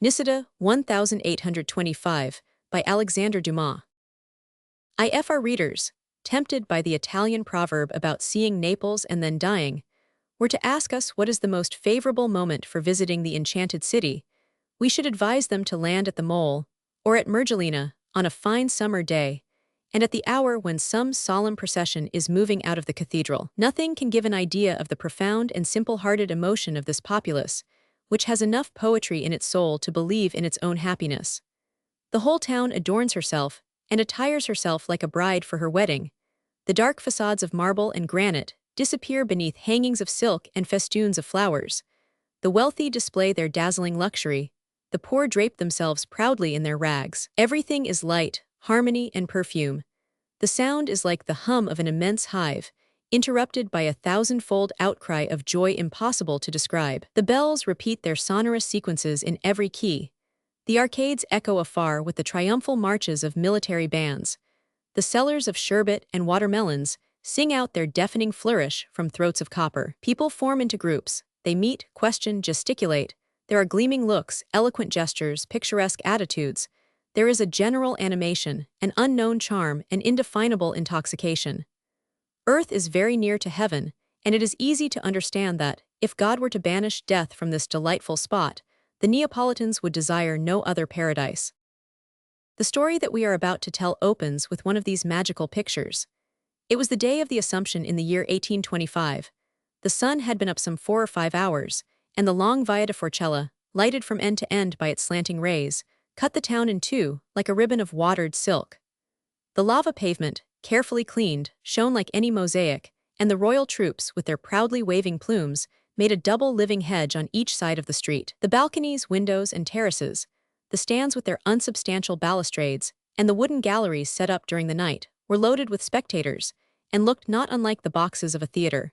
NISIDA 1825 by Alexandre Dumas. Our readers, tempted by the Italian proverb about seeing Naples and then dying, were to ask us what is the most favorable moment for visiting the enchanted city, we should advise them to land at the Mole, or at Mergellina, on a fine summer day, and at the hour when some solemn procession is moving out of the cathedral. Nothing can give an idea of the profound and simple-hearted emotion of this populace, which has enough poetry in its soul to believe in its own happiness. The whole town adorns herself and attires herself like a bride for her wedding. The dark facades of marble and granite disappear beneath hangings of silk and festoons of flowers. The wealthy display their dazzling luxury. The poor drape themselves proudly in their rags. Everything is light, harmony, and perfume. The sound is like the hum of an immense hive, interrupted by a thousand-fold outcry of joy impossible to describe. The bells repeat their sonorous sequences in every key. The arcades echo afar with the triumphal marches of military bands. The sellers of sherbet and watermelons sing out their deafening flourish from throats of copper. People form into groups. They meet, question, gesticulate. There are gleaming looks, eloquent gestures, picturesque attitudes. There is a general animation, an unknown charm, an indefinable intoxication. Earth is very near to heaven, and it is easy to understand that, if God were to banish death from this delightful spot, the Neapolitans would desire no other paradise. The story that we are about to tell opens with one of these magical pictures. It was the day of the Assumption in the year 1825. The sun had been up some 4 or 5 hours, and the long Via de Forcella, lighted from end to end by its slanting rays, cut the town in two like a ribbon of watered silk. The lava pavement, carefully cleaned, shone like any mosaic, and the royal troops, with their proudly waving plumes, made a double living hedge on each side of the street. The balconies, windows, and terraces, the stands with their unsubstantial balustrades, and the wooden galleries set up during the night, were loaded with spectators, and looked not unlike the boxes of a theater.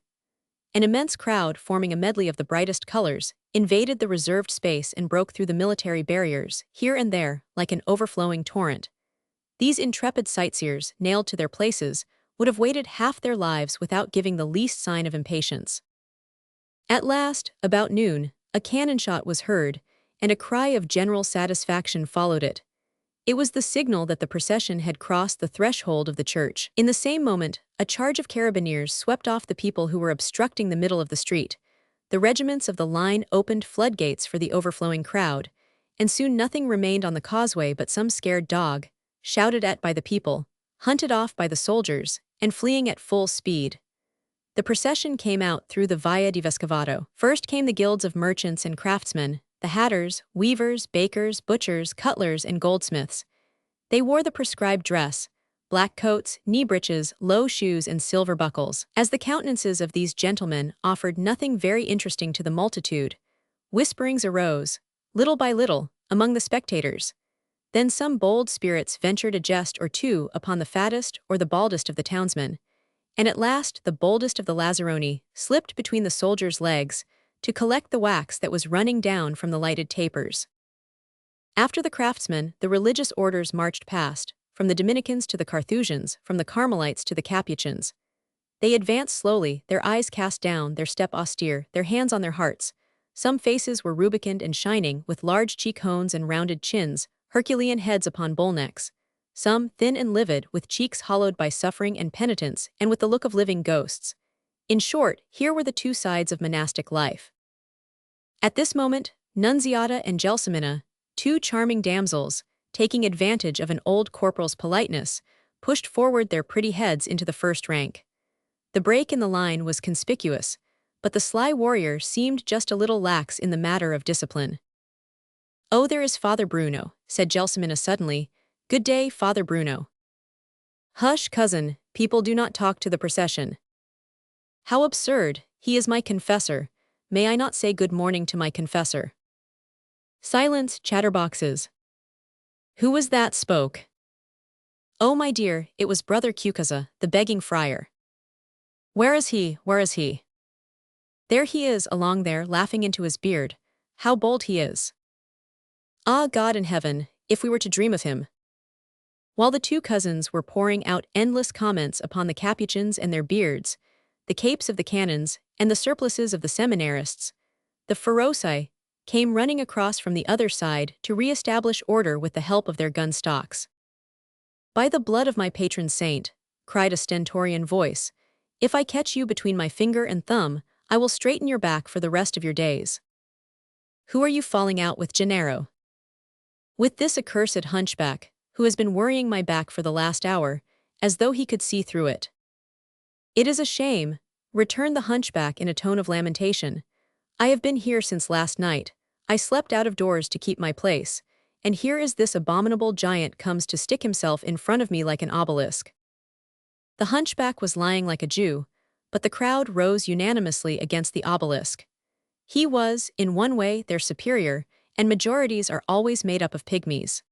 An immense crowd, forming a medley of the brightest colors, invaded the reserved space and broke through the military barriers, here and there, like an overflowing torrent. These intrepid sightseers, nailed to their places, would have waited half their lives without giving the least sign of impatience. At last, about noon, a cannon shot was heard, and a cry of general satisfaction followed it. It was the signal that the procession had crossed the threshold of the church. In the same moment, a charge of carabineers swept off the people who were obstructing the middle of the street. The regiments of the line opened floodgates for the overflowing crowd, and soon nothing remained on the causeway but some scared dog, shouted at by the people, hunted off by the soldiers, and fleeing at full speed. The procession came out through the Via di Vescovado. First came the guilds of merchants and craftsmen, the hatters, weavers, bakers, butchers, cutlers, and goldsmiths. They wore the prescribed dress, black coats, knee breeches, low shoes, and silver buckles. As the countenances of these gentlemen offered nothing very interesting to the multitude, whisperings arose, little by little, among the spectators. Then some bold spirits ventured a jest or two upon the fattest or the baldest of the townsmen, and at last the boldest of the Lazzaroni slipped between the soldiers' legs to collect the wax that was running down from the lighted tapers. After the craftsmen, the religious orders marched past, from the Dominicans to the Carthusians, from the Carmelites to the Capuchins. They advanced slowly, their eyes cast down, their step austere, their hands on their hearts. Some faces were rubicund and shining, with large cheek-bones and rounded chins, Herculean heads upon bull necks. Some, thin and livid, with cheeks hollowed by suffering and penitence, and with the look of living ghosts. In short, here were the two sides of monastic life. At this moment, Nunziata and Gelsomina, two charming damsels, taking advantage of an old corporal's politeness, pushed forward their pretty heads into the first rank. The break in the line was conspicuous, but the sly warrior seemed just a little lax in the matter of discipline. "Oh, there is Father Bruno," said Gelsomina suddenly. "Good day, Father Bruno." "Hush, cousin, people do not talk to the procession." "How absurd, he is my confessor. May I not say good morning to my confessor?" "Silence, chatterboxes." "Who was that spoke?" "Oh, my dear, it was Brother Cucuzza, the begging friar." "Where is he, where is he?" "There he is, along there, laughing into his beard. How bold he is." "Ah, God in heaven, if we were to dream of him." While the two cousins were pouring out endless comments upon the Capuchins and their beards, the capes of the canons, and the surplices of the seminarists, the feroci, came running across from the other side to re-establish order with the help of their gun stocks. "By the blood of my patron saint," cried a stentorian voice, "if I catch you between my finger and thumb, I will straighten your back for the rest of your days. Who are you falling out with, Gennaro?" "With this accursed hunchback, who has been worrying my back for the last hour, as though he could see through it." "It is a shame," returned the hunchback in a tone of lamentation. "I have been here since last night. I slept out of doors to keep my place, and here is this abominable giant comes to stick himself in front of me like an obelisk." The hunchback was lying like a Jew, but the crowd rose unanimously against the obelisk. He was, in one way, their superior, and majorities are always made up of pygmies.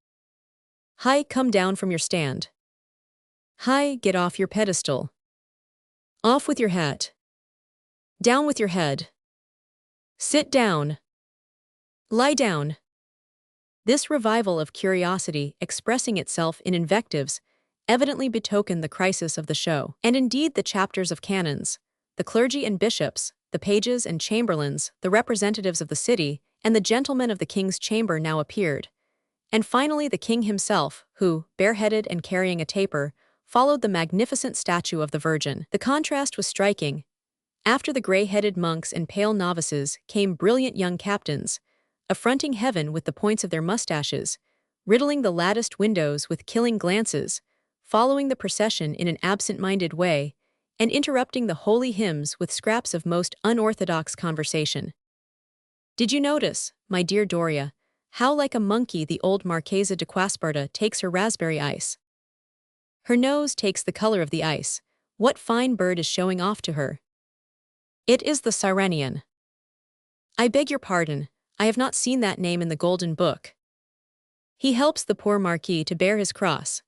"Hi, come down from your stand." "Hi, get off your pedestal." "Off with your hat." "Down with your head." "Sit down." "Lie down." This revival of curiosity, expressing itself in invectives, evidently betokened the crisis of the show. And indeed the chapters of canons, the clergy and bishops, the pages and chamberlains, the representatives of the city, and the gentlemen of the king's chamber now appeared. And finally the king himself, who, bareheaded and carrying a taper, followed the magnificent statue of the Virgin. The contrast was striking. After the gray-headed monks and pale novices came brilliant young captains, affronting heaven with the points of their mustaches, riddling the latticed windows with killing glances, following the procession in an absent-minded way, and interrupting the holy hymns with scraps of most unorthodox conversation. "Did you notice, my dear Doria, how like a monkey the old Marchesa de Quasparta takes her raspberry ice? Her nose takes the color of the ice. What fine bird is showing off to her?" "It is the Sirenian." "I beg your pardon, I have not seen that name in the Golden Book." "He helps the poor Marquis to bear his cross."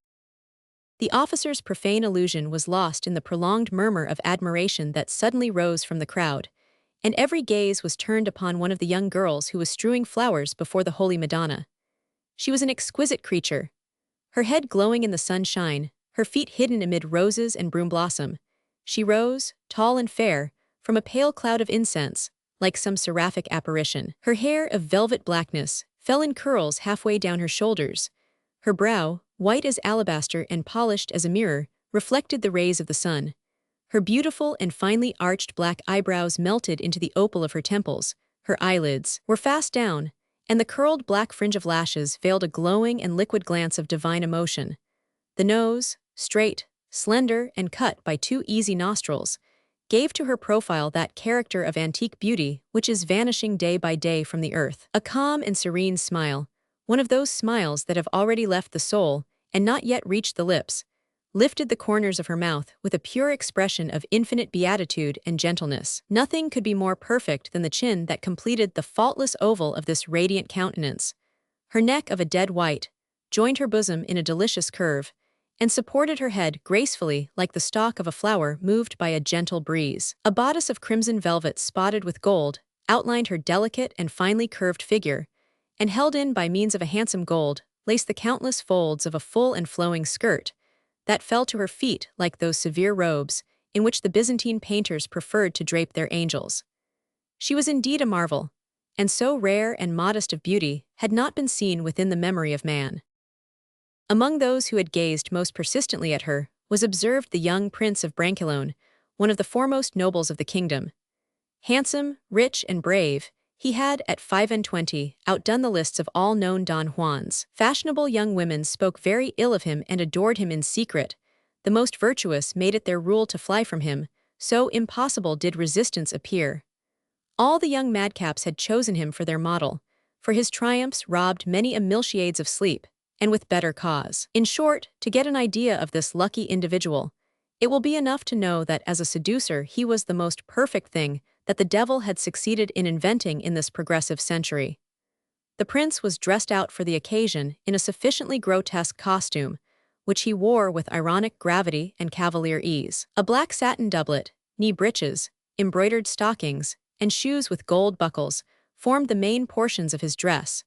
The officer's profane allusion was lost in the prolonged murmur of admiration that suddenly rose from the crowd, and every gaze was turned upon one of the young girls who was strewing flowers before the Holy Madonna. She was an exquisite creature, her head glowing in the sunshine, her feet hidden amid roses and broom blossom. She rose, tall and fair, from a pale cloud of incense, like some seraphic apparition. Her hair of velvet blackness fell in curls halfway down her shoulders. Her brow, white as alabaster and polished as a mirror, reflected the rays of the sun. Her beautiful and finely arched black eyebrows melted into the opal of her temples, her eyelids were fast down, and the curled black fringe of lashes veiled a glowing and liquid glance of divine emotion. The nose, straight, slender, and cut by two easy nostrils, gave to her profile that character of antique beauty which is vanishing day by day from the earth. A calm and serene smile, one of those smiles that have already left the soul and not yet reached the lips, lifted the corners of her mouth with a pure expression of infinite beatitude and gentleness. Nothing could be more perfect than the chin that completed the faultless oval of this radiant countenance. Her neck of a dead white joined her bosom in a delicious curve, and supported her head gracefully like the stalk of a flower moved by a gentle breeze. A bodice of crimson velvet spotted with gold outlined her delicate and finely curved figure, and held in by means of a handsome gold laced the countless folds of a full and flowing skirt that fell to her feet like those severe robes in which the Byzantine painters preferred to drape their angels. She was indeed a marvel, and so rare and modest of beauty had not been seen within the memory of man. Among those who had gazed most persistently at her was observed the young Prince of Brancaleone, one of the foremost nobles of the kingdom. Handsome, rich, and brave, he had, at 25, outdone the lists of all known Don Juans. Fashionable young women spoke very ill of him and adored him in secret. The most virtuous made it their rule to fly from him, so impossible did resistance appear. All the young madcaps had chosen him for their model, for his triumphs robbed many a milkshades of sleep, and with better cause. In short, to get an idea of this lucky individual, it will be enough to know that as a seducer he was the most perfect thing that the devil had succeeded in inventing in this progressive century. The prince was dressed out for the occasion in a sufficiently grotesque costume, which he wore with ironic gravity and cavalier ease. A black satin doublet, knee breeches, embroidered stockings, and shoes with gold buckles formed the main portions of his dress,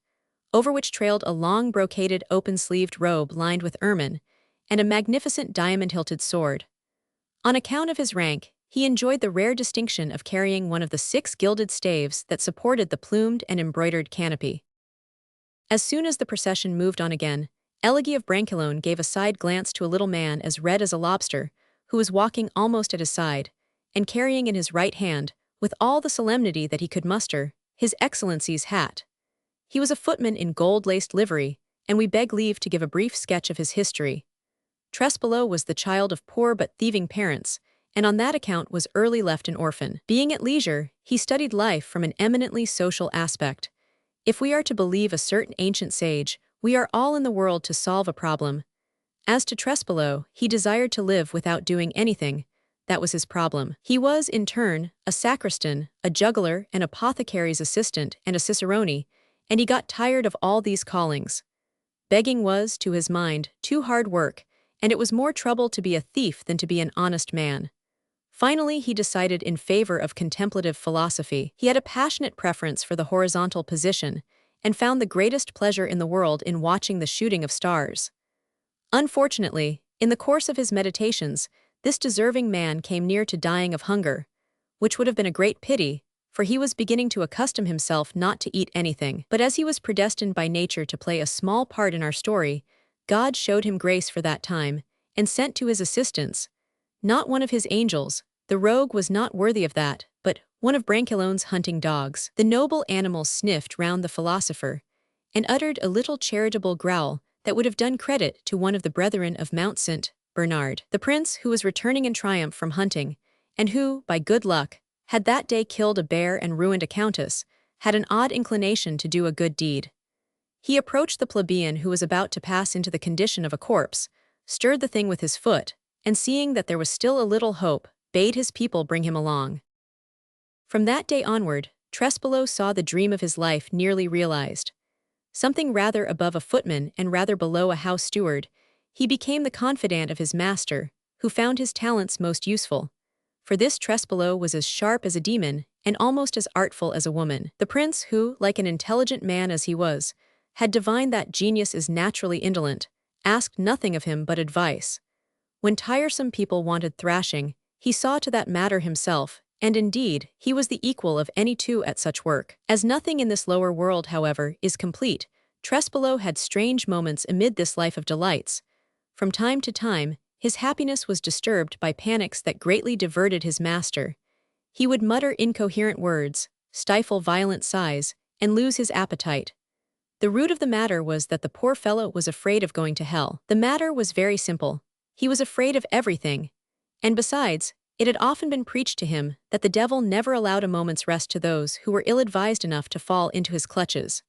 over which trailed a long brocaded open-sleeved robe lined with ermine, and a magnificent diamond-hilted sword. On account of his rank, he enjoyed the rare distinction of carrying one of the 6 gilded staves that supported the plumed and embroidered canopy. As soon as the procession moved on again, Elegy of Brancaleone gave a side glance to a little man as red as a lobster, who was walking almost at his side, and carrying in his right hand, with all the solemnity that he could muster, His Excellency's hat. He was a footman in gold-laced livery, and we beg leave to give a brief sketch of his history. Trespolo was the child of poor but thieving parents, and on that account was early left an orphan. Being at leisure, he studied life from an eminently social aspect. If we are to believe a certain ancient sage, we are all in the world to solve a problem. As to Trespolo, he desired to live without doing anything. That was his problem. He was, in turn, a sacristan, a juggler, an apothecary's assistant, and a cicerone, and he got tired of all these callings. Begging was, to his mind, too hard work, and it was more trouble to be a thief than to be an honest man. Finally, he decided in favor of contemplative philosophy. He had a passionate preference for the horizontal position, and found the greatest pleasure in the world in watching the shooting of stars. Unfortunately, in the course of his meditations, this deserving man came near to dying of hunger, which would have been a great pity, for he was beginning to accustom himself not to eat anything. But as he was predestined by nature to play a small part in our story, God showed him grace for that time, and sent to his assistance, not one of his angels, the rogue was not worthy of that, but one of Brancaleone's hunting dogs. The noble animal sniffed round the philosopher, and uttered a little charitable growl that would have done credit to one of the brethren of Mount St. Bernard. The prince, who was returning in triumph from hunting, and who, by good luck, had that day killed a bear and ruined a countess, had an odd inclination to do a good deed. He approached the plebeian who was about to pass into the condition of a corpse, stirred the thing with his foot, and seeing that there was still a little hope, bade his people bring him along. From that day onward, Trespolo saw the dream of his life nearly realized. Something rather above a footman and rather below a house steward, he became the confidant of his master, who found his talents most useful. For this Trespolo was as sharp as a demon, and almost as artful as a woman. The prince, who, like an intelligent man as he was, had divined that genius is naturally indolent, asked nothing of him but advice. When tiresome people wanted thrashing, he saw to that matter himself, and indeed, he was the equal of any two at such work. As nothing in this lower world, however, is complete, Trespolo had strange moments amid this life of delights. From time to time, his happiness was disturbed by panics that greatly diverted his master. He would mutter incoherent words, stifle violent sighs, and lose his appetite. The root of the matter was that the poor fellow was afraid of going to hell. The matter was very simple. He was afraid of everything. And besides, it had often been preached to him that the devil never allowed a moment's rest to those who were ill-advised enough to fall into his clutches.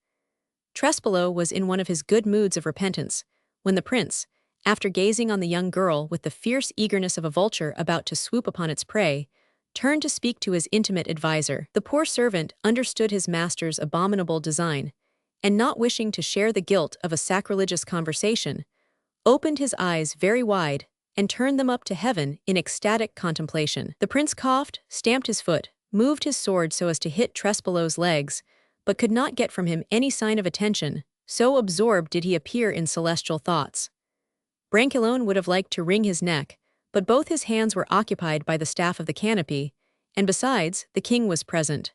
Trespolo was in one of his good moods of repentance, when the prince, after gazing on the young girl with the fierce eagerness of a vulture about to swoop upon its prey, turned to speak to his intimate adviser. The poor servant understood his master's abominable design, and not wishing to share the guilt of a sacrilegious conversation, opened his eyes very wide, and turned them up to heaven in ecstatic contemplation. The prince coughed, stamped his foot, moved his sword so as to hit Trespolo's legs, but could not get from him any sign of attention, so absorbed did he appear in celestial thoughts. Brancaleone would have liked to wring his neck, but both his hands were occupied by the staff of the canopy, and besides, the king was present.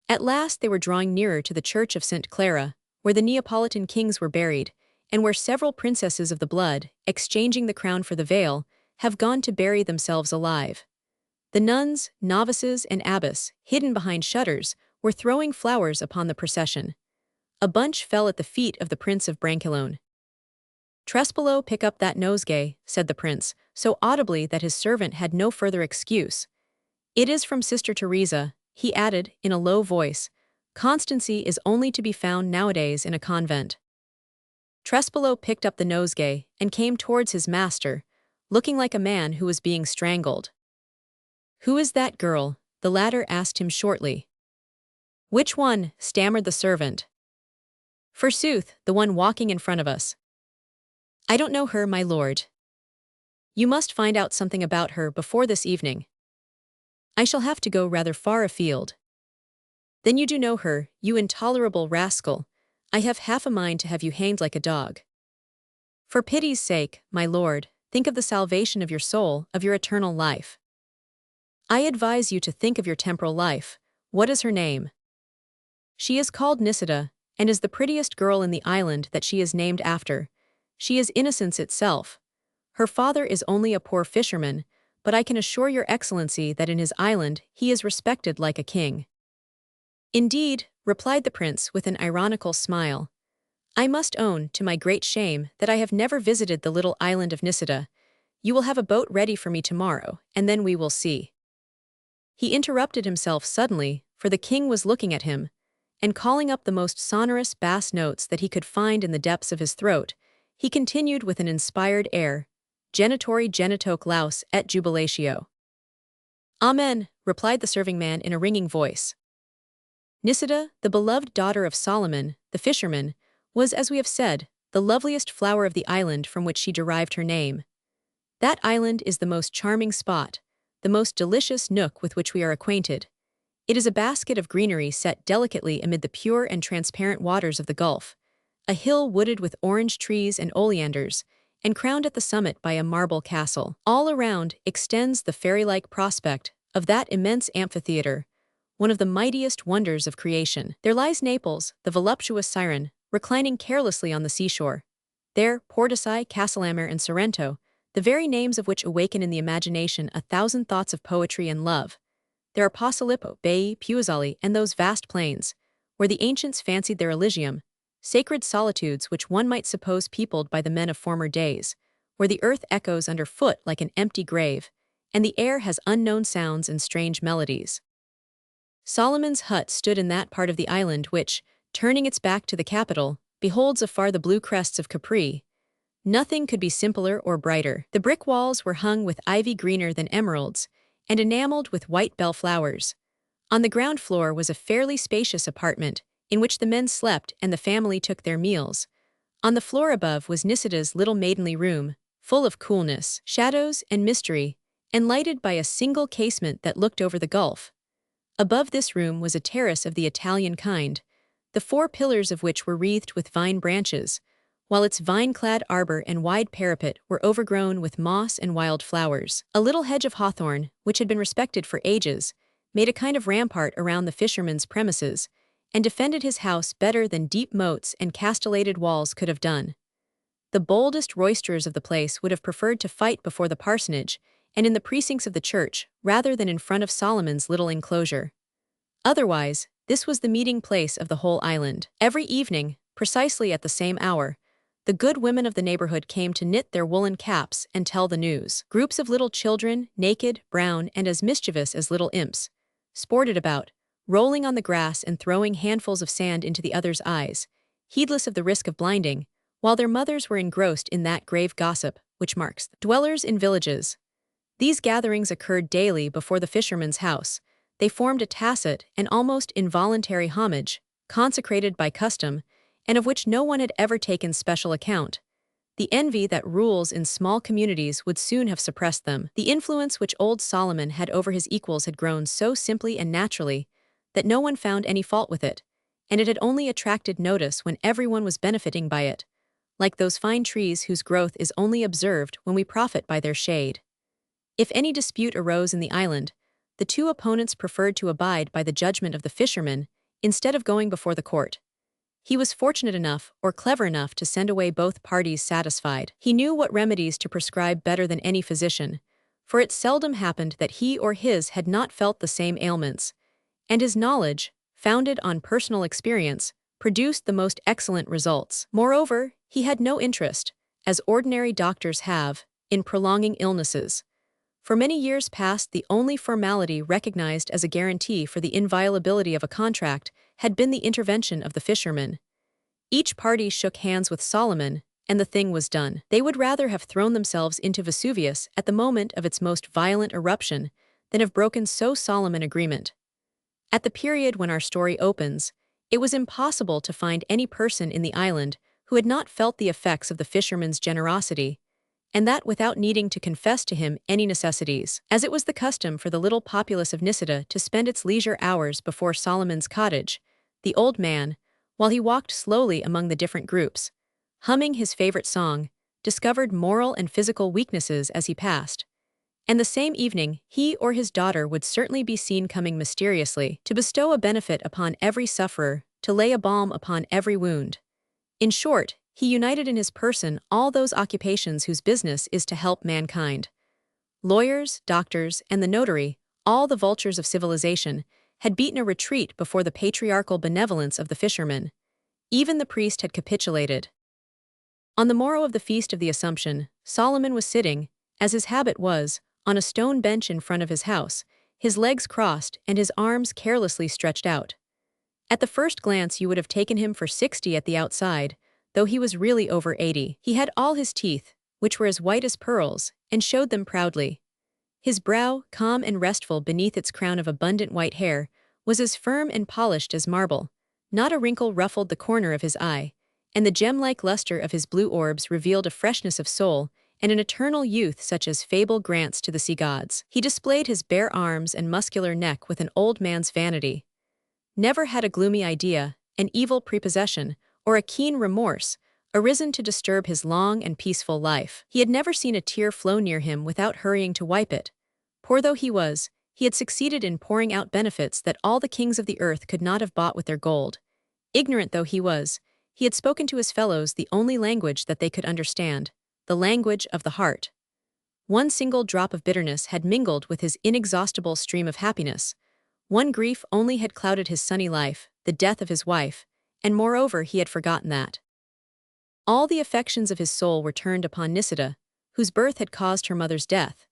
At last they were drawing nearer to the church of St. Clara, where the Neapolitan kings were buried, and where several princesses of the blood, exchanging the crown for the veil, have gone to bury themselves alive. The nuns, novices, and abbess, hidden behind shutters, were throwing flowers upon the procession. A bunch fell at the feet of the Prince of Brancaleone. "Trespolo, pick up that nosegay," said the prince, so audibly that his servant had no further excuse. "It is from Sister Teresa," he added, in a low voice. "Constancy is only to be found nowadays in a convent." Trespolo picked up the nosegay and came towards his master, looking like a man who was being strangled. "Who is that girl?" the latter asked him shortly. "Which one?" stammered the servant. "Forsooth, the one walking in front of us." "I don't know her, my lord." "You must find out something about her before this evening." "I shall have to go rather far afield." "Then you do know her, you intolerable rascal. I have half a mind to have you hanged like a dog." "For pity's sake, my lord, think of the salvation of your soul, of your eternal life." I advise you to think of your temporal life. What is her name? She is called NISIDA, and is the prettiest girl in the island that she is named after. She is innocence itself. Her father is only a poor fisherman, but I can assure your excellency that in his island he is respected like a king. Indeed, replied the prince with an ironical smile. I must own, to my great shame, that I have never visited the little island of NISIDA. You will have a boat ready for me tomorrow, and then we will see. He interrupted himself suddenly, for the king was looking at him, and calling up the most sonorous bass notes that he could find in the depths of his throat, he continued with an inspired air, Genitori genitoque laus et jubilatio. Amen, replied the serving man in a ringing voice. NISIDA, the beloved daughter of Solomon, the fisherman, was, as we have said, the loveliest flower of the island from which she derived her name. That island is the most charming spot, the most delicious nook with which we are acquainted. It is a basket of greenery set delicately amid the pure and transparent waters of the Gulf, a hill wooded with orange trees and oleanders, and crowned at the summit by a marble castle. All around extends the fairy-like prospect of that immense amphitheater, one of the mightiest wonders of creation. There lies Naples, the voluptuous siren, reclining carelessly on the seashore. There, Portici, Castellamare, and Sorrento, the very names of which awaken in the imagination a thousand thoughts of poetry and love. There are Posilippo, Baiae, Puisalli, and those vast plains, where the ancients fancied their Elysium, sacred solitudes which one might suppose peopled by the men of former days, where the earth echoes underfoot like an empty grave, and the air has unknown sounds and strange melodies. Solomon's hut stood in that part of the island which, turning its back to the capital, beholds afar the blue crests of Capri. Nothing could be simpler or brighter. The brick walls were hung with ivy greener than emeralds, and enameled with white bellflowers. On the ground floor was a fairly spacious apartment, in which the men slept and the family took their meals. On the floor above was NISIDA's little maidenly room, full of coolness, shadows, and mystery, and lighted by a single casement that looked over the Gulf. Above this room was a terrace of the Italian kind, the four pillars of which were wreathed with vine branches, while its vine-clad arbor and wide parapet were overgrown with moss and wild flowers. A little hedge of hawthorn, which had been respected for ages, made a kind of rampart around the fisherman's premises, and defended his house better than deep moats and castellated walls could have done. The boldest roisterers of the place would have preferred to fight before the parsonage and in the precincts of the church rather than in front of Solomon's little enclosure. Otherwise, this was the meeting place of the whole island. Every evening, precisely at the same hour, the good women of the neighborhood came to knit their woolen caps and tell the news. Groups of little children, naked, brown, and as mischievous as little imps, sported about, rolling on the grass and throwing handfuls of sand into the others' eyes, heedless of the risk of blinding, while their mothers were engrossed in that grave gossip which marks the dwellers in villages. These gatherings occurred daily before the fisherman's house. They formed a tacit and almost involuntary homage, consecrated by custom, and of which no one had ever taken special account. The envy that rules in small communities would soon have suppressed them. The influence which old Solomon had over his equals had grown so simply and naturally that no one found any fault with it, and it had only attracted notice when everyone was benefiting by it, like those fine trees whose growth is only observed when we profit by their shade. If any dispute arose in the island, the two opponents preferred to abide by the judgment of the fisherman instead of going before the court. He was fortunate enough or clever enough to send away both parties satisfied. He knew what remedies to prescribe better than any physician, for it seldom happened that he or his had not felt the same ailments, and his knowledge, founded on personal experience, produced the most excellent results. Moreover, he had no interest, as ordinary doctors have, in prolonging illnesses. For many years past, the only formality recognized as a guarantee for the inviolability of a contract had been the intervention of the fisherman. Each party shook hands with Solomon, and the thing was done. They would rather have thrown themselves into Vesuvius at the moment of its most violent eruption than have broken so solemn an agreement. At the period when our story opens, it was impossible to find any person in the island who had not felt the effects of the fisherman's generosity, and that without needing to confess to him any necessities. As it was the custom for the little populace of NISIDA to spend its leisure hours before Solomon's cottage, the old man, while he walked slowly among the different groups, humming his favorite song, discovered moral and physical weaknesses as he passed, And the same evening, he or his daughter would certainly be seen coming mysteriously, to bestow a benefit upon every sufferer, to lay a balm upon every wound. In short, he united in his person all those occupations whose business is to help mankind. Lawyers, doctors, and the notary, all the vultures of civilization, had beaten a retreat before the patriarchal benevolence of the fisherman. Even the priest had capitulated. On the morrow of the Feast of the Assumption, Solomon was sitting, as his habit was, on a stone bench in front of his house, his legs crossed and his arms carelessly stretched out. At the first glance you would have taken him for 60 at the outside, though he was really over 80. He had all his teeth, which were as white as pearls, and showed them proudly. His brow, calm and restful beneath its crown of abundant white hair, was as firm and polished as marble. Not a wrinkle ruffled the corner of his eye, and the gem-like luster of his blue orbs revealed a freshness of soul and an eternal youth such as fable grants to the sea gods. He displayed his bare arms and muscular neck with an old man's vanity. Never had a gloomy idea, an evil prepossession, or a keen remorse arisen to disturb his long and peaceful life. He had never seen a tear flow near him without hurrying to wipe it. Poor though he was, he had succeeded in pouring out benefits that all the kings of the earth could not have bought with their gold. Ignorant though he was, he had spoken to his fellows the only language that they could understand, the language of the heart. One single drop of bitterness had mingled with his inexhaustible stream of happiness. One grief only had clouded his sunny life, the death of his wife, and moreover he had forgotten that. All the affections of his soul were turned upon NISIDA, whose birth had caused her mother's death.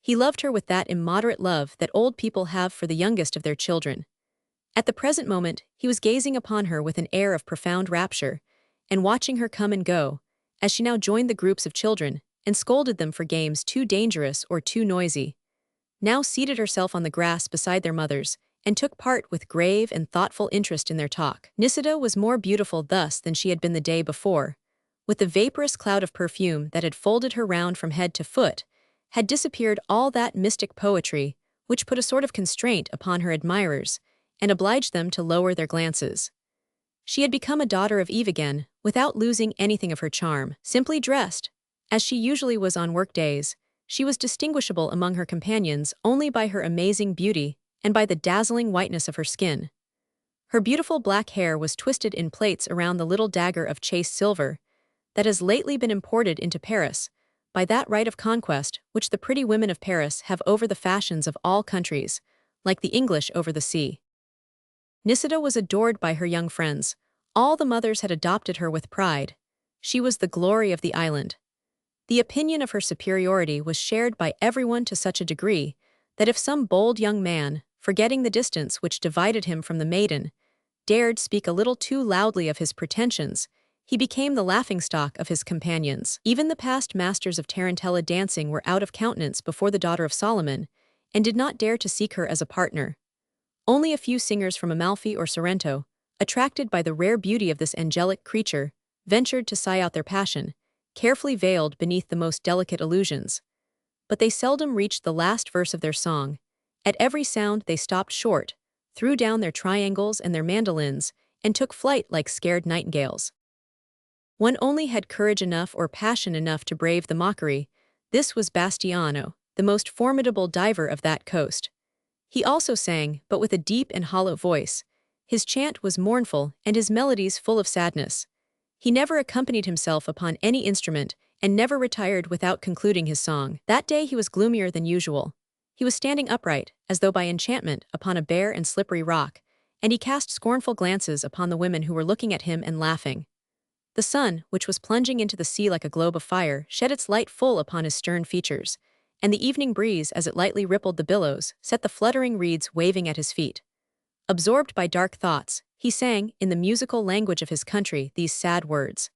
He loved her with that immoderate love that old people have for the youngest of their children. At the present moment, he was gazing upon her with an air of profound rapture, and watching her come and go, as she now joined the groups of children, and scolded them for games too dangerous or too noisy. Now seated herself on the grass beside their mothers, and took part with grave and thoughtful interest in their talk. NISIDA was more beautiful thus than she had been the day before. With the vaporous cloud of perfume that had folded her round from head to foot, had disappeared all that mystic poetry which put a sort of constraint upon her admirers, and obliged them to lower their glances. She had become a daughter of Eve again, without losing anything of her charm. Simply dressed, as she usually was on work days, she was distinguishable among her companions only by her amazing beauty and by the dazzling whiteness of her skin. Her beautiful black hair was twisted in plaits around the little dagger of chased silver that has lately been imported into Paris, by that right of conquest which the pretty women of Paris have over the fashions of all countries, like the English over the sea. NISIDA was adored by her young friends. All the mothers had adopted her with pride. She was the glory of the island. The opinion of her superiority was shared by everyone to such a degree that if some bold young man, forgetting the distance which divided him from the maiden, dared speak a little too loudly of his pretensions, he became the laughingstock of his companions. Even the past masters of tarantella dancing were out of countenance before the daughter of Solomon, and did not dare to seek her as a partner. Only a few singers from Amalfi or Sorrento, attracted by the rare beauty of this angelic creature, ventured to sigh out their passion, carefully veiled beneath the most delicate allusions. But they seldom reached the last verse of their song. At every sound they stopped short, threw down their triangles and their mandolins, and took flight like scared nightingales. One only had courage enough or passion enough to brave the mockery. This was Bastiano, the most formidable diver of that coast. He also sang, but with a deep and hollow voice. His chant was mournful and his melodies full of sadness. He never accompanied himself upon any instrument, and never retired without concluding his song. That day he was gloomier than usual. He was standing upright, as though by enchantment, upon a bare and slippery rock, and he cast scornful glances upon the women who were looking at him and laughing. The sun, which was plunging into the sea like a globe of fire, shed its light full upon his stern features, and the evening breeze, as it lightly rippled the billows, set the fluttering reeds waving at his feet. Absorbed by dark thoughts, he sang, in the musical language of his country, these sad words.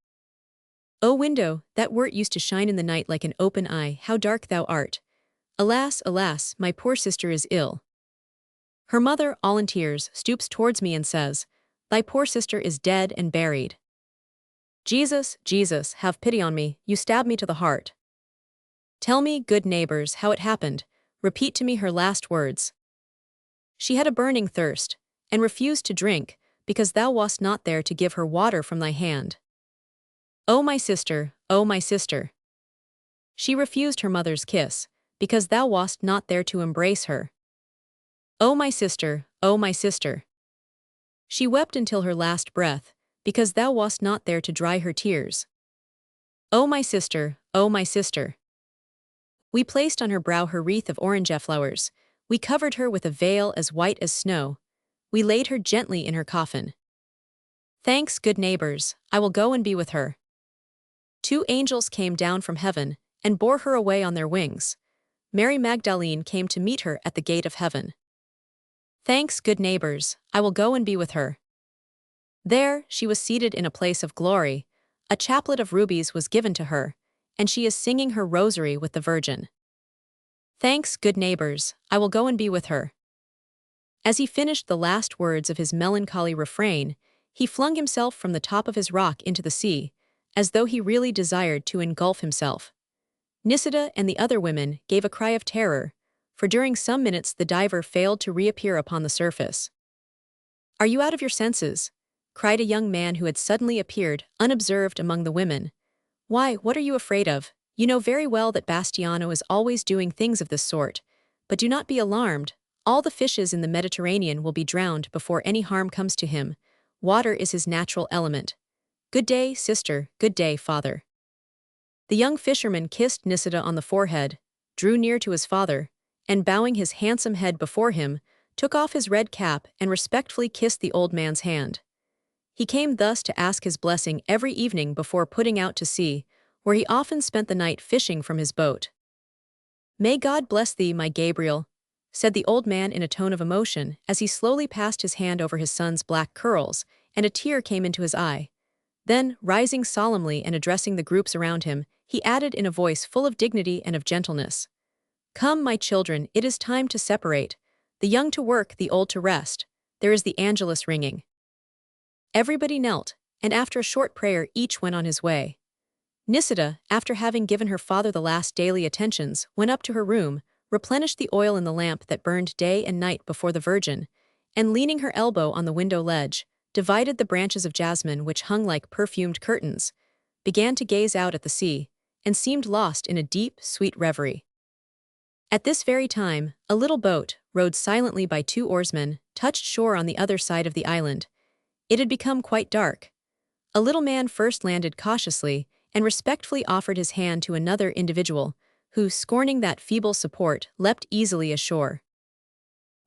O window, that wert used to shine in the night like an open eye, how dark thou art! Alas, alas, my poor sister is ill. Her mother, all in tears, stoops towards me and says, Thy poor sister is dead and buried. Jesus, Jesus, have pity on me, you stab me to the heart. Tell me, good neighbors, how it happened. Repeat to me her last words. She had a burning thirst, and refused to drink, because thou wast not there to give her water from thy hand. O my sister, O my sister. She refused her mother's kiss, because thou wast not there to embrace her. O my sister, O my sister! She wept until her last breath, because thou wast not there to dry her tears. O my sister, O my sister! We placed on her brow her wreath of orange flowers, we covered her with a veil as white as snow, we laid her gently in her coffin. Thanks, good neighbors, I will go and be with her. 2 angels came down from heaven, and bore her away on their wings. Mary Magdalene came to meet her at the gate of heaven. Thanks, good neighbors, I will go and be with her. There, she was seated in a place of glory, a chaplet of rubies was given to her, and she is singing her rosary with the Virgin. Thanks, good neighbors, I will go and be with her. As he finished the last words of his melancholy refrain, he flung himself from the top of his rock into the sea, as though he really desired to engulf himself. NISIDA and the other women gave a cry of terror, for during some minutes the diver failed to reappear upon the surface. Are you out of your senses? Cried a young man who had suddenly appeared, unobserved among the women. Why, what are you afraid of? You know very well that Bastiano is always doing things of this sort. But do not be alarmed, all the fishes in the Mediterranean will be drowned before any harm comes to him. Water is his natural element. Good day, sister, good day, father. The young fisherman kissed NISIDA on the forehead, drew near to his father, and bowing his handsome head before him, took off his red cap and respectfully kissed the old man's hand. He came thus to ask his blessing every evening before putting out to sea, where he often spent the night fishing from his boat. May God bless thee, my Gabriel, said the old man in a tone of emotion as he slowly passed his hand over his son's black curls, and a tear came into his eye. Then, rising solemnly and addressing the groups around him, he added in a voice full of dignity and of gentleness, Come, my children, it is time to separate, the young to work, the old to rest, there is the Angelus ringing. Everybody knelt, and after a short prayer each went on his way. NISIDA, after having given her father the last daily attentions, went up to her room, replenished the oil in the lamp that burned day and night before the Virgin, and leaning her elbow on the window ledge, divided the branches of jasmine which hung like perfumed curtains, began to gaze out at the sea, and seemed lost in a deep, sweet reverie. At this very time, a little boat, rowed silently by 2 oarsmen, touched shore on the other side of the island. It had become quite dark. A little man first landed cautiously, and respectfully offered his hand to another individual, who, scorning that feeble support, leapt easily ashore.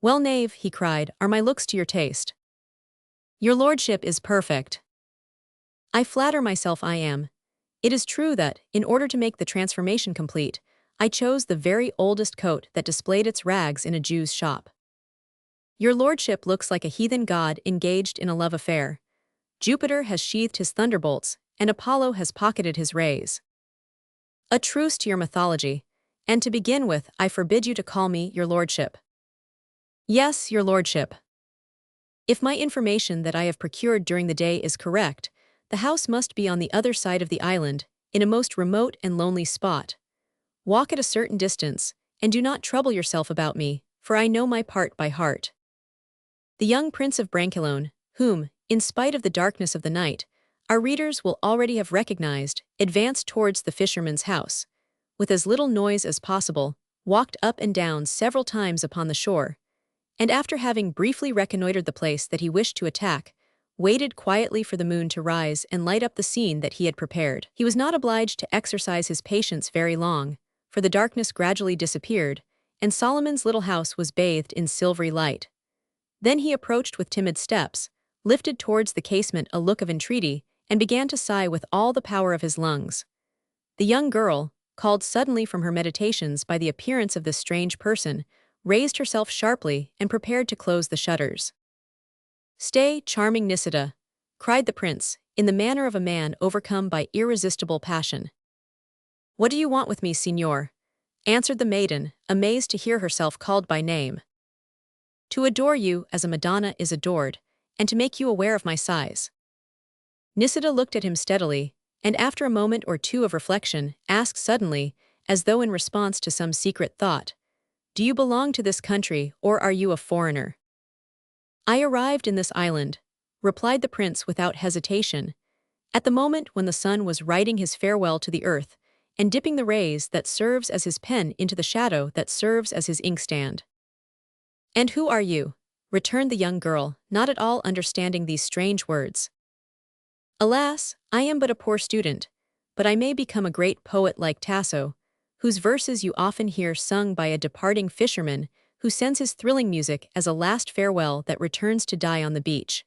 Well, knave, he cried, are my looks to your taste? Your lordship is perfect. I flatter myself I am. It is true that, in order to make the transformation complete, I chose the very oldest coat that displayed its rags in a Jew's shop. Your lordship looks like a heathen god engaged in a love affair. Jupiter has sheathed his thunderbolts, and Apollo has pocketed his rays. A truce to your mythology, and to begin with, I forbid you to call me your lordship. Yes, your lordship. If my information that I have procured during the day is correct, the house must be on the other side of the island, in a most remote and lonely spot. Walk at a certain distance, and do not trouble yourself about me, for I know my part by heart. The young Prince of Brancaleone, whom, in spite of the darkness of the night, our readers will already have recognized, advanced towards the fisherman's house, with as little noise as possible, walked up and down several times upon the shore, and after having briefly reconnoitered the place that he wished to attack, waited quietly for the moon to rise and light up the scene that he had prepared. He was not obliged to exercise his patience very long, for the darkness gradually disappeared, and Solomon's little house was bathed in silvery light. Then he approached with timid steps, lifted towards the casement a look of entreaty, and began to sigh with all the power of his lungs. The young girl, called suddenly from her meditations by the appearance of this strange person, raised herself sharply and prepared to close the shutters. Stay, charming NISIDA, cried the prince, in the manner of a man overcome by irresistible passion. What do you want with me, signor? Answered the maiden, amazed to hear herself called by name. To adore you as a Madonna is adored, and to make you aware of my size. NISIDA looked at him steadily, and after a moment or two of reflection, asked suddenly, as though in response to some secret thought, Do you belong to this country, or are you a foreigner? I arrived in this island, replied the prince without hesitation, at the moment when the sun was writing his farewell to the earth, and dipping the rays that serves as his pen into the shadow that serves as his inkstand. "And who are you?" returned the young girl, not at all understanding these strange words. "Alas, I am but a poor student, but I may become a great poet like Tasso, whose verses you often hear sung by a departing fisherman who sends his thrilling music as a last farewell that returns to die on the beach.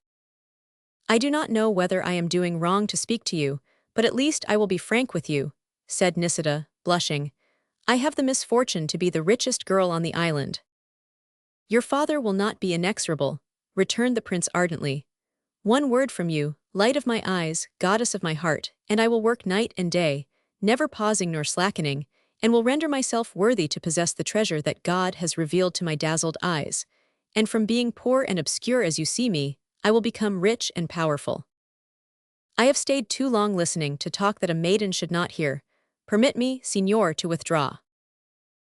I do not know whether I am doing wrong to speak to you, but at least I will be frank with you," said Nisida, blushing. "I have the misfortune to be the richest girl on the island." "Your father will not be inexorable," returned the prince ardently. "One word from you, light of my eyes, goddess of my heart, and I will work night and day, never pausing nor slackening, and will render myself worthy to possess the treasure that God has revealed to my dazzled eyes. And from being poor and obscure as you see me, I will become rich and powerful. I have stayed too long listening to talk that a maiden should not hear. Permit me, signor, to withdraw.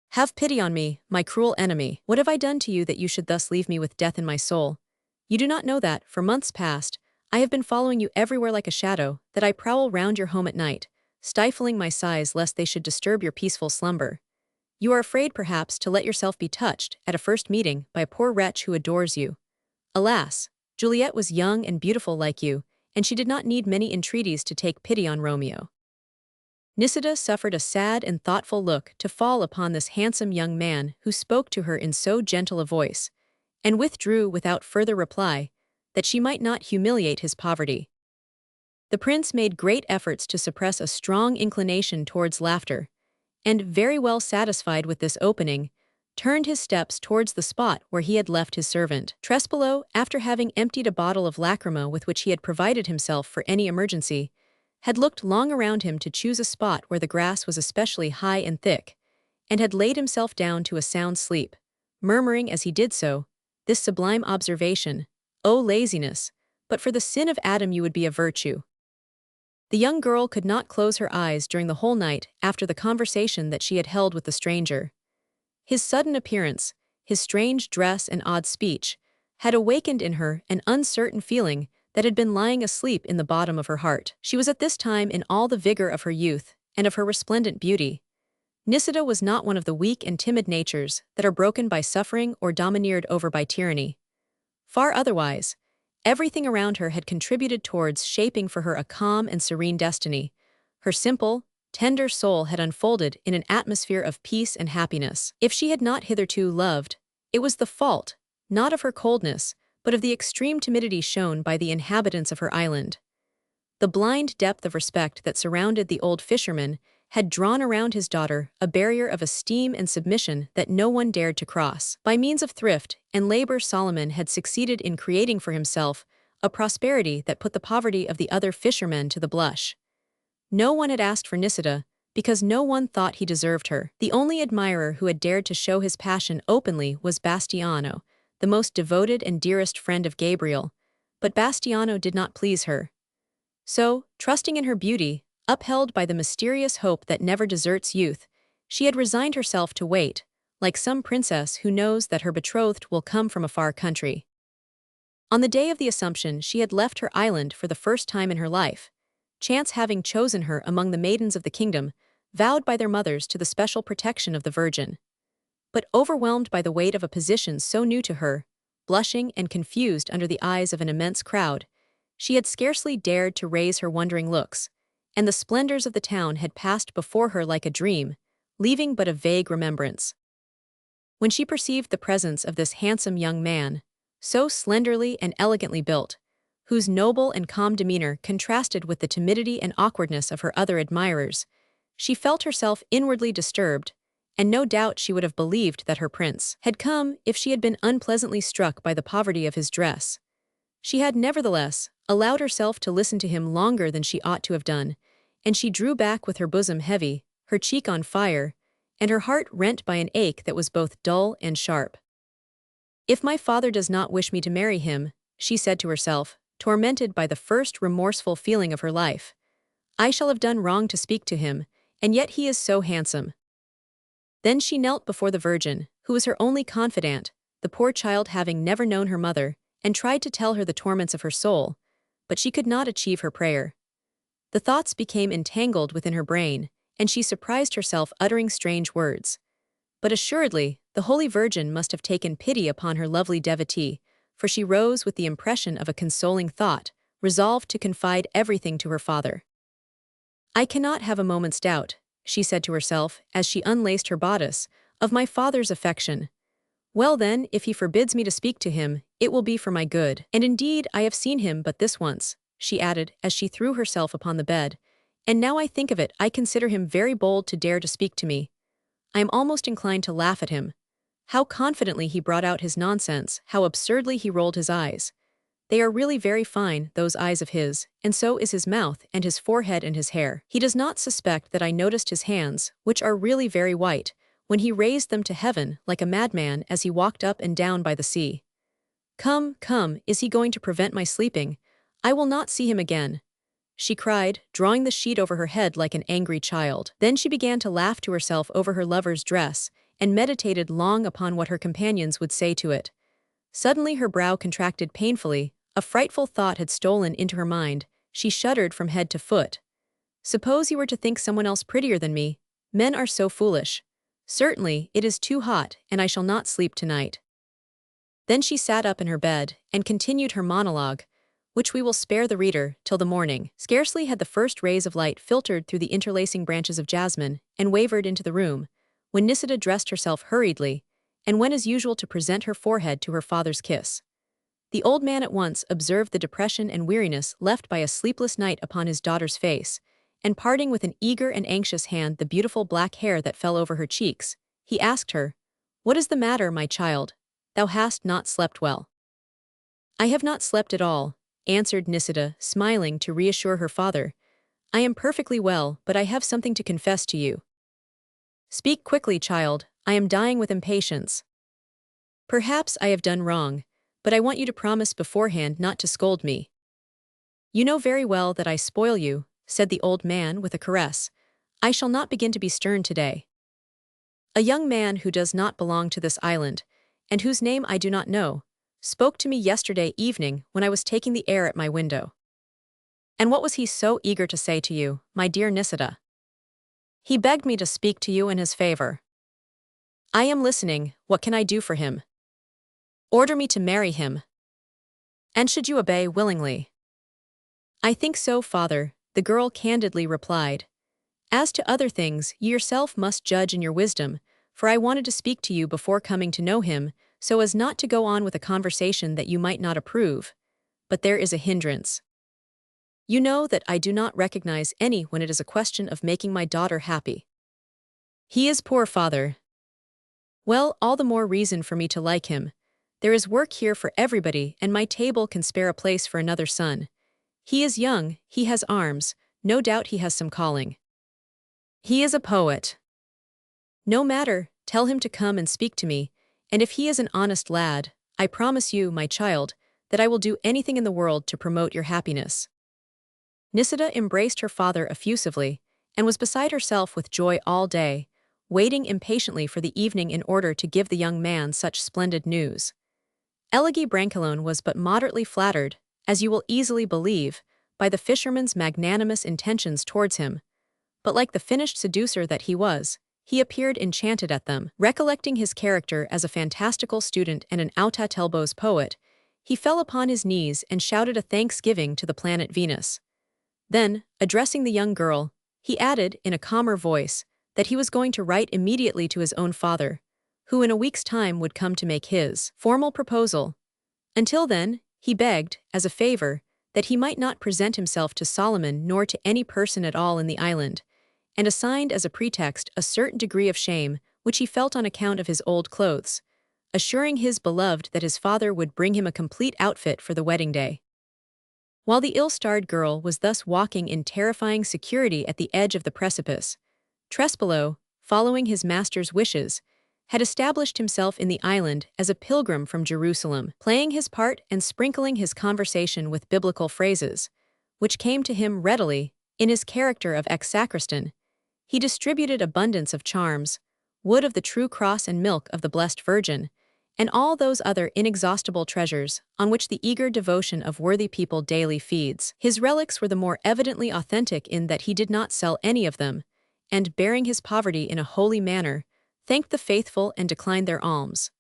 Have pity on me, my cruel enemy. What have I done to you that you should thus leave me with death in my soul? You do not know that, for months past, I have been following you everywhere like a shadow, that I prowl round your home at night, stifling my sighs lest they should disturb your peaceful slumber. You are afraid, perhaps, to let yourself be touched, at a first meeting, by a poor wretch who adores you. Alas, Juliet was young and beautiful like you, and she did not need many entreaties to take pity on Romeo." Nisida suffered a sad and thoughtful look to fall upon this handsome young man who spoke to her in so gentle a voice, and withdrew without further reply, that she might not humiliate his poverty. The prince made great efforts to suppress a strong inclination towards laughter, and, very well satisfied with this opening, turned his steps towards the spot where he had left his servant. Trespolo, after having emptied a bottle of lacrima with which he had provided himself for any emergency, had looked long around him to choose a spot where the grass was especially high and thick, and had laid himself down to a sound sleep, murmuring as he did so, this sublime observation, "O laziness, but for the sin of Adam you would be a virtue." The young girl could not close her eyes during the whole night after the conversation that she had held with the stranger. His sudden appearance, his strange dress and odd speech, had awakened in her an uncertain feeling that had been lying asleep in the bottom of her heart. She was at this time in all the vigor of her youth and of her resplendent beauty. Nisida was not one of the weak and timid natures that are broken by suffering or domineered over by tyranny. Far otherwise, everything around her had contributed towards shaping for her a calm and serene destiny. Her simple, tender soul had unfolded in an atmosphere of peace and happiness. If she had not hitherto loved, it was the fault, not of her coldness, but of the extreme timidity shown by the inhabitants of her island. The blind depth of respect that surrounded the old fisherman had drawn around his daughter a barrier of esteem and submission that no one dared to cross. By means of thrift and labor, Solomon had succeeded in creating for himself a prosperity that put the poverty of the other fishermen to the blush. No one had asked for Nisida, because no one thought he deserved her. The only admirer who had dared to show his passion openly was Bastiano, the most devoted and dearest friend of Gabriel, but Bastiano did not please her. So, trusting in her beauty, upheld by the mysterious hope that never deserts youth, she had resigned herself to wait, like some princess who knows that her betrothed will come from a far country. On the day of the Assumption, she had left her island for the first time in her life, chance having chosen her among the maidens of the kingdom, vowed by their mothers to the special protection of the Virgin. But overwhelmed by the weight of a position so new to her, blushing and confused under the eyes of an immense crowd, she had scarcely dared to raise her wondering looks, and the splendors of the town had passed before her like a dream, leaving but a vague remembrance. When she perceived the presence of this handsome young man, so slenderly and elegantly built, whose noble and calm demeanor contrasted with the timidity and awkwardness of her other admirers, she felt herself inwardly disturbed, and no doubt she would have believed that her prince had come if she had been unpleasantly struck by the poverty of his dress. She had nevertheless allowed herself to listen to him longer than she ought to have done, and she drew back with her bosom heavy, her cheek on fire, and her heart rent by an ache that was both dull and sharp. "If my father does not wish me to marry him," she said to herself, tormented by the first remorseful feeling of her life, "I shall have done wrong to speak to him, and yet he is so handsome." Then she knelt before the Virgin, who was her only confidant, the poor child having never known her mother, and tried to tell her the torments of her soul, but she could not achieve her prayer. The thoughts became entangled within her brain, and she surprised herself uttering strange words. But assuredly, the Holy Virgin must have taken pity upon her lovely devotee, for she rose with the impression of a consoling thought, resolved to confide everything to her father. "I cannot have a moment's doubt," she said to herself as she unlaced her bodice, "of my father's affection. Well then, if he forbids me to speak to him, it will be for my good. And indeed, I have seen him but this once," she added as she threw herself upon the bed, "and now I think of it, I consider him very bold to dare to speak to me. I am almost inclined to laugh at him. How confidently he brought out his nonsense, how absurdly he rolled his eyes. They are really very fine, those eyes of his, and so is his mouth and his forehead and his hair. He does not suspect that I noticed his hands, which are really very white, when he raised them to heaven like a madman as he walked up and down by the sea. Come, come, is he going to prevent my sleeping? I will not see him again," she cried, drawing the sheet over her head like an angry child. Then she began to laugh to herself over her lover's dress, and meditated long upon what her companions would say to it. Suddenly her brow contracted painfully, a frightful thought had stolen into her mind, she shuddered from head to foot. "Suppose he were to think someone else prettier than me? Men are so foolish. Certainly, it is too hot, and I shall not sleep tonight." Then she sat up in her bed, and continued her monologue, which we will spare the reader till the morning. Scarcely had the first rays of light filtered through the interlacing branches of jasmine, and wavered into the room, when NISIDA dressed herself hurriedly, and went as usual to present her forehead to her father's kiss. The old man at once observed the depression and weariness left by a sleepless night upon his daughter's face, and parting with an eager and anxious hand the beautiful black hair that fell over her cheeks, he asked her, "What is the matter, my child? Thou hast not slept well." "I have not slept at all," answered NISIDA, smiling to reassure her father. "I am perfectly well, but I have something to confess to you." "Speak quickly, child, I am dying with impatience." "Perhaps I have done wrong, but I want you to promise beforehand not to scold me." "You know very well that I spoil you," said the old man with a caress. "I shall not begin to be stern today. A young man who does not belong to this island, and whose name I do not know, spoke to me yesterday evening when I was taking the air at my window." "And what was he so eager to say to you, my dear NISIDA?" "He begged me to speak to you in his favor." "I am listening. What can I do for him?" "Order me to marry him." "And should you obey willingly?" "I think so, father," the girl candidly replied. "As to other things, you yourself must judge in your wisdom, for I wanted to speak to you before coming to know him, so as not to go on with a conversation that you might not approve. But there is a hindrance. You know that I do not recognize any when it is a question of making my daughter happy." "He is poor, father." "Well, all the more reason for me to like him. There is work here for everybody, and my table can spare a place for another son. He is young, he has arms, no doubt he has some calling. He is a poet. No matter, tell him to come and speak to me, and if he is an honest lad, I promise you, my child, that I will do anything in the world to promote your happiness." NISIDA embraced her father effusively, and was beside herself with joy all day, waiting impatiently for the evening in order to give the young man such splendid news. Elegant Brancaleone was but moderately flattered, as you will easily believe, by the fisherman's magnanimous intentions towards him, but like the finished seducer that he was, he appeared enchanted at them. Recollecting his character as a fantastical student and an out-at-elbows poet, he fell upon his knees and shouted a thanksgiving to the planet Venus. Then, addressing the young girl, he added in a calmer voice that he was going to write immediately to his own father, who in a week's time would come to make his formal proposal. Until then, he begged, as a favor, that he might not present himself to Solomon nor to any person at all in the island, and assigned as a pretext a certain degree of shame which he felt on account of his old clothes, assuring his beloved that his father would bring him a complete outfit for the wedding day. While the ill-starred girl was thus walking in terrifying security at the edge of the precipice, Trespolo, following his master's wishes, had established himself in the island as a pilgrim from Jerusalem, playing his part and sprinkling his conversation with biblical phrases, which came to him readily, in his character of ex-sacristan. He distributed abundance of charms, wood of the true cross and milk of the Blessed Virgin, and all those other inexhaustible treasures on which the eager devotion of worthy people daily feeds. His relics were the more evidently authentic in that he did not sell any of them, and, bearing his poverty in a holy manner, thanked the faithful and declined their alms.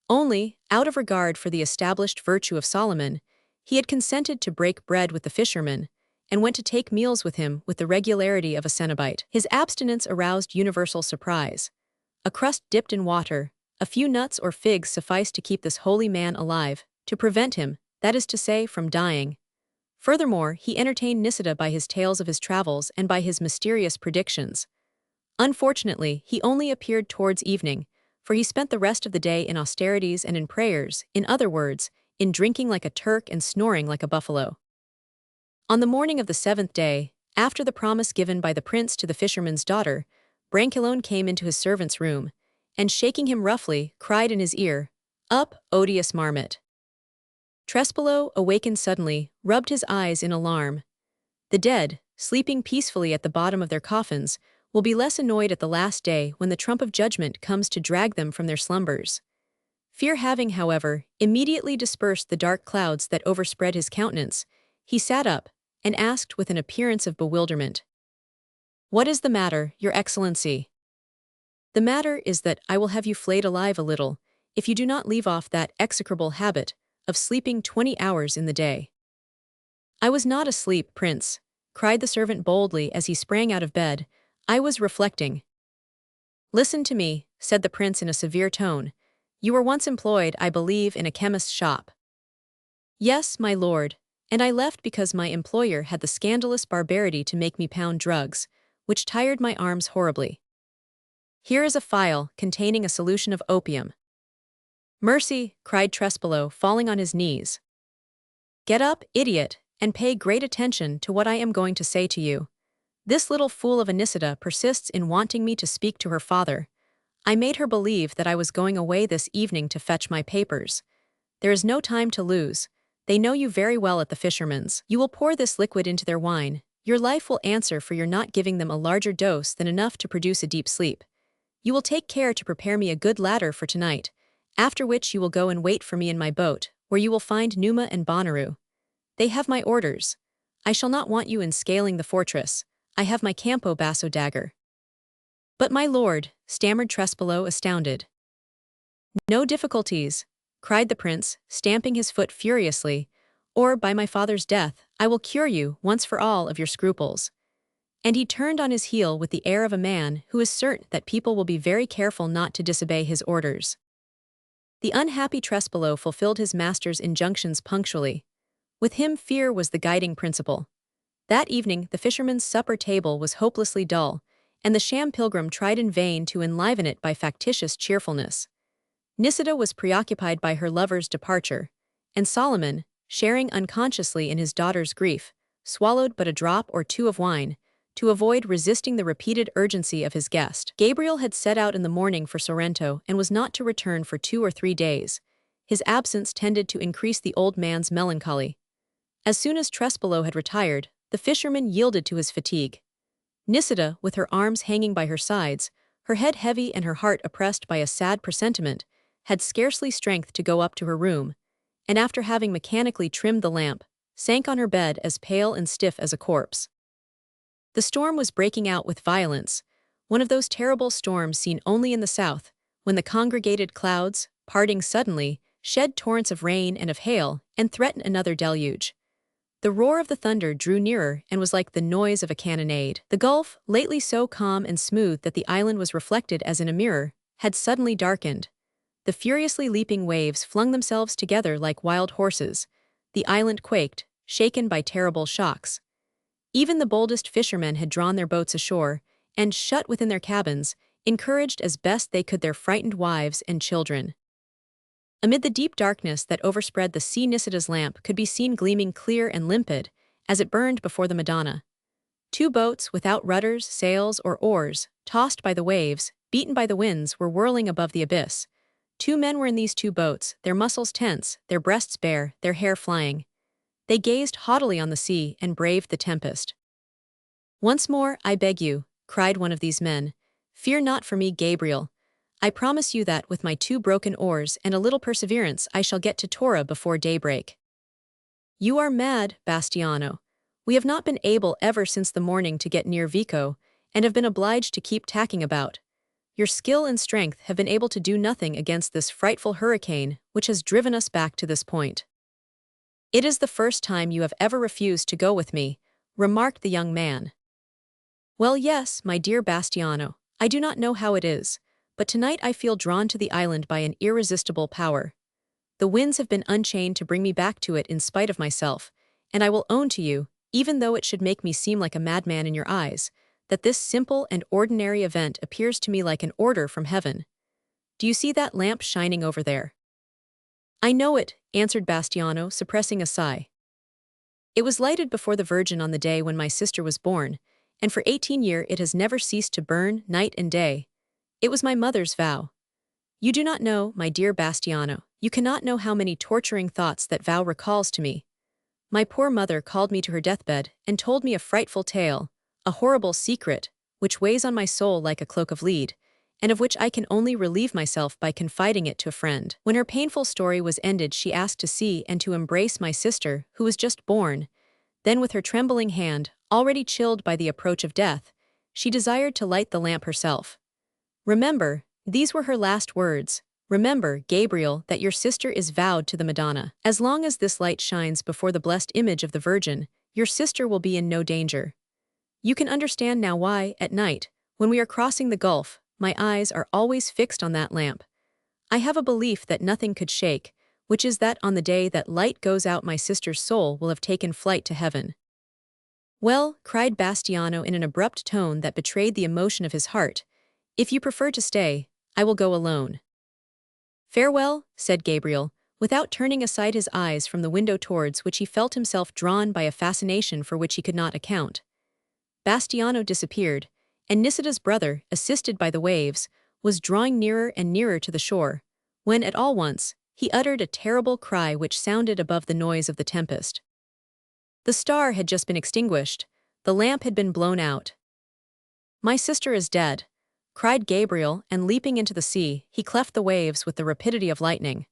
Only, out of regard for the established virtue of Solomon, he had consented to break bread with the fisherman, and went to take meals with him with the regularity of a cenobite. His abstinence aroused universal surprise. A crust dipped in water, a few nuts or figs sufficed to keep this holy man alive, to prevent him, that is to say, from dying. Furthermore, he entertained NISIDA by his tales of his travels and by his mysterious predictions. Unfortunately, he only appeared towards evening, for he spent the rest of the day in austerities and in prayers, in other words, in drinking like a Turk and snoring like a buffalo. On the morning of the 7th day, after the promise given by the prince to the fisherman's daughter, Brancaleone came into his servant's room, and shaking him roughly, cried in his ear, "Up, odious marmot!" Trespolo, awakened suddenly, rubbed his eyes in alarm. The dead, sleeping peacefully at the bottom of their coffins, will be less annoyed at the last day when the trump of judgment comes to drag them from their slumbers. Fear having, however, immediately dispersed the dark clouds that overspread his countenance, he sat up, and asked with an appearance of bewilderment, "What is the matter, Your Excellency?" "The matter is that I will have you flayed alive a little, if you do not leave off that execrable habit of sleeping 20 hours in the day." "I was not asleep, Prince," cried the servant boldly as he sprang out of bed. "I was reflecting." "Listen to me," said the prince in a severe tone. "You were once employed, I believe, in a chemist's shop." "Yes, my lord, and I left because my employer had the scandalous barbarity to make me pound drugs, which tired my arms horribly. Here is a phial containing a solution of opium." "Mercy!" cried Trespolo, falling on his knees. "Get up, idiot, and pay great attention to what I am going to say to you. This little fool of a NISIDA persists in wanting me to speak to her father. I made her believe that I was going away this evening to fetch my papers. There is no time to lose. They know you very well at the fisherman's. You will pour this liquid into their wine. Your life will answer for your not giving them a larger dose than enough to produce a deep sleep. You will take care to prepare me a good ladder for tonight, after which you will go and wait for me in my boat, where you will find Numa and Bonnaroo. They have my orders. I shall not want you in scaling the fortress. I have my Campo Basso dagger." "But my lord," stammered Trespolo, astounded. "No difficulties," cried the prince, stamping his foot furiously, "or, by my father's death, I will cure you, once for all, of your scruples." And he turned on his heel with the air of a man who is certain that people will be very careful not to disobey his orders. The unhappy Trespolo fulfilled his master's injunctions punctually. With him fear was the guiding principle. That evening the fisherman's supper table was hopelessly dull, and the sham pilgrim tried in vain to enliven it by factitious cheerfulness. NISIDA was preoccupied by her lover's departure, and Solomon, sharing unconsciously in his daughter's grief, swallowed but a drop or two of wine, to avoid resisting the repeated urgency of his guest. Gabriel had set out in the morning for Sorrento and was not to return for 2 or 3 days. His absence tended to increase the old man's melancholy. As soon as Trespolo had retired, the fisherman yielded to his fatigue. NISIDA, with her arms hanging by her sides, her head heavy and her heart oppressed by a sad presentiment, had scarcely strength to go up to her room, and after having mechanically trimmed the lamp, sank on her bed as pale and stiff as a corpse. The storm was breaking out with violence, one of those terrible storms seen only in the south, when the congregated clouds, parting suddenly, shed torrents of rain and of hail, and threaten another deluge. The roar of the thunder drew nearer and was like the noise of a cannonade. The gulf, lately so calm and smooth that the island was reflected as in a mirror, had suddenly darkened. The furiously leaping waves flung themselves together like wild horses. The island quaked, shaken by terrible shocks. Even the boldest fishermen had drawn their boats ashore, and, shut within their cabins, encouraged as best they could their frightened wives and children. Amid the deep darkness that overspread the sea, NISIDA's lamp could be seen gleaming clear and limpid, as it burned before the Madonna. 2 boats without rudders, sails, or oars, tossed by the waves, beaten by the winds, were whirling above the abyss. 2 men were in these 2 boats, their muscles tense, their breasts bare, their hair flying. They gazed haughtily on the sea and braved the tempest. "Once more, I beg you," cried one of these men, "fear not for me, Gabriel. I promise you that with my 2 broken oars and a little perseverance I shall get to Torah before daybreak." "You are mad, Bastiano. We have not been able ever since the morning to get near Vico, and have been obliged to keep tacking about. Your skill and strength have been able to do nothing against this frightful hurricane which has driven us back to this point. It is the first time you have ever refused to go with me, remarked the young man. Well, yes, my dear Bastiano, I do not know how it is, but tonight I feel drawn to the island by an irresistible power. The winds have been unchained to bring me back to it in spite of myself, and I will own to you, even though it should make me seem like a madman in your eyes, that this simple and ordinary event appears to me like an order from heaven. Do you see that lamp shining over there? I know it, answered Bastiano, suppressing a sigh. It was lighted before the Virgin on the day when my sister was born, and for 18 years it has never ceased to burn night and day. It was my mother's vow. You do not know, my dear Bastiano, you cannot know how many torturing thoughts that vow recalls to me. My poor mother called me to her deathbed and told me a frightful tale, a horrible secret, which weighs on my soul like a cloak of lead, and of which I can only relieve myself by confiding it to a friend. When her painful story was ended, she asked to see and to embrace my sister, who was just born. Then with her trembling hand, already chilled by the approach of death, she desired to light the lamp herself. Remember, these were her last words. Remember, Gabriel, that your sister is vowed to the Madonna. As long as this light shines before the blessed image of the Virgin, your sister will be in no danger. You can understand now why, at night, when we are crossing the gulf, my eyes are always fixed on that lamp. I have a belief that nothing could shake, which is that on the day that light goes out my sister's soul will have taken flight to heaven. Well, cried Bastiano in an abrupt tone that betrayed the emotion of his heart, if you prefer to stay, I will go alone. Farewell, said Gabriel, without turning aside his eyes from the window towards which he felt himself drawn by a fascination for which he could not account. Bastiano disappeared, and NISIDA's brother, assisted by the waves, was drawing nearer and nearer to the shore, when at all once, he uttered a terrible cry which sounded above the noise of the tempest. The star had just been extinguished, the lamp had been blown out. My sister is dead, cried Gabriel, and leaping into the sea, he cleft the waves with the rapidity of lightning.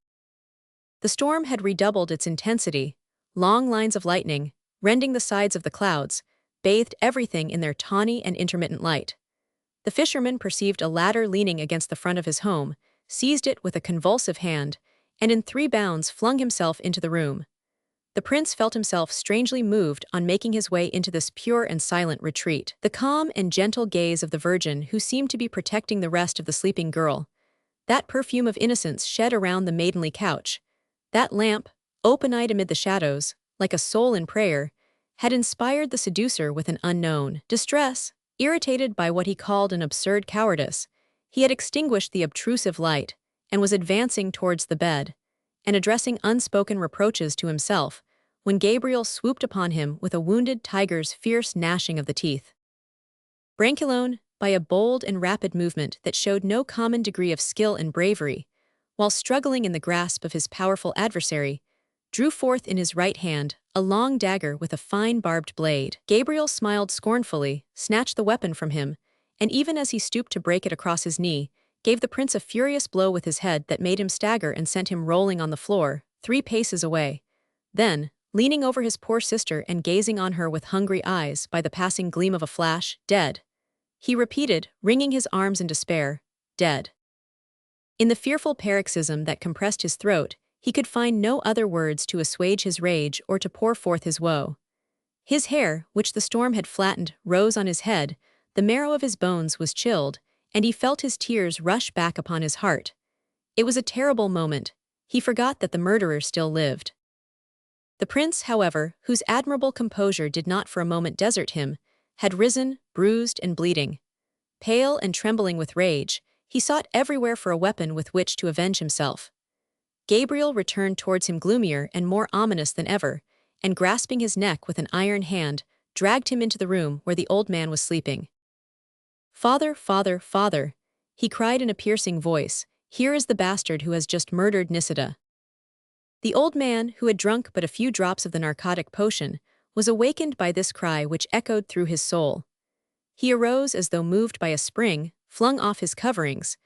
The storm had redoubled its intensity, long lines of lightning, rending the sides of the clouds, bathed everything in their tawny and intermittent light. The fisherman perceived a ladder leaning against the front of his home, seized it with a convulsive hand, and in 3 bounds flung himself into the room. The prince felt himself strangely moved on making his way into this pure and silent retreat. The calm and gentle gaze of the Virgin who seemed to be protecting the rest of the sleeping girl, that perfume of innocence shed around the maidenly couch, that lamp, open-eyed amid the shadows, like a soul in prayer, had inspired the seducer with an unknown distress. Irritated by what he called an absurd cowardice, he had extinguished the obtrusive light, and was advancing towards the bed, and addressing unspoken reproaches to himself, when Gabriel swooped upon him with a wounded tiger's fierce gnashing of the teeth. Brancaleone, by a bold and rapid movement that showed no common degree of skill and bravery, while struggling in the grasp of his powerful adversary, drew forth in his right hand a long dagger with a fine barbed blade. Gabriel smiled scornfully, snatched the weapon from him, and even as he stooped to break it across his knee, gave the prince a furious blow with his head that made him stagger and sent him rolling on the floor, 3 paces away. Then, leaning over his poor sister and gazing on her with hungry eyes by the passing gleam of a flash, dead, he repeated, wringing his arms in despair, dead. In the fearful paroxysm that compressed his throat, he could find no other words to assuage his rage or to pour forth his woe. His hair, which the storm had flattened, rose on his head, the marrow of his bones was chilled, and he felt his tears rush back upon his heart. It was a terrible moment. He forgot that the murderer still lived. The prince, however, whose admirable composure did not for a moment desert him, had risen, bruised and bleeding. Pale and trembling with rage, he sought everywhere for a weapon with which to avenge himself. Gabriel returned towards him gloomier and more ominous than ever, and grasping his neck with an iron hand, dragged him into the room where the old man was sleeping. "Father, father, father," he cried in a piercing voice, "here is the bastard who has just murdered Nisida." The old man, who had drunk but a few drops of the narcotic potion, was awakened by this cry which echoed through his soul. He arose as though moved by a spring, flung off his coverings,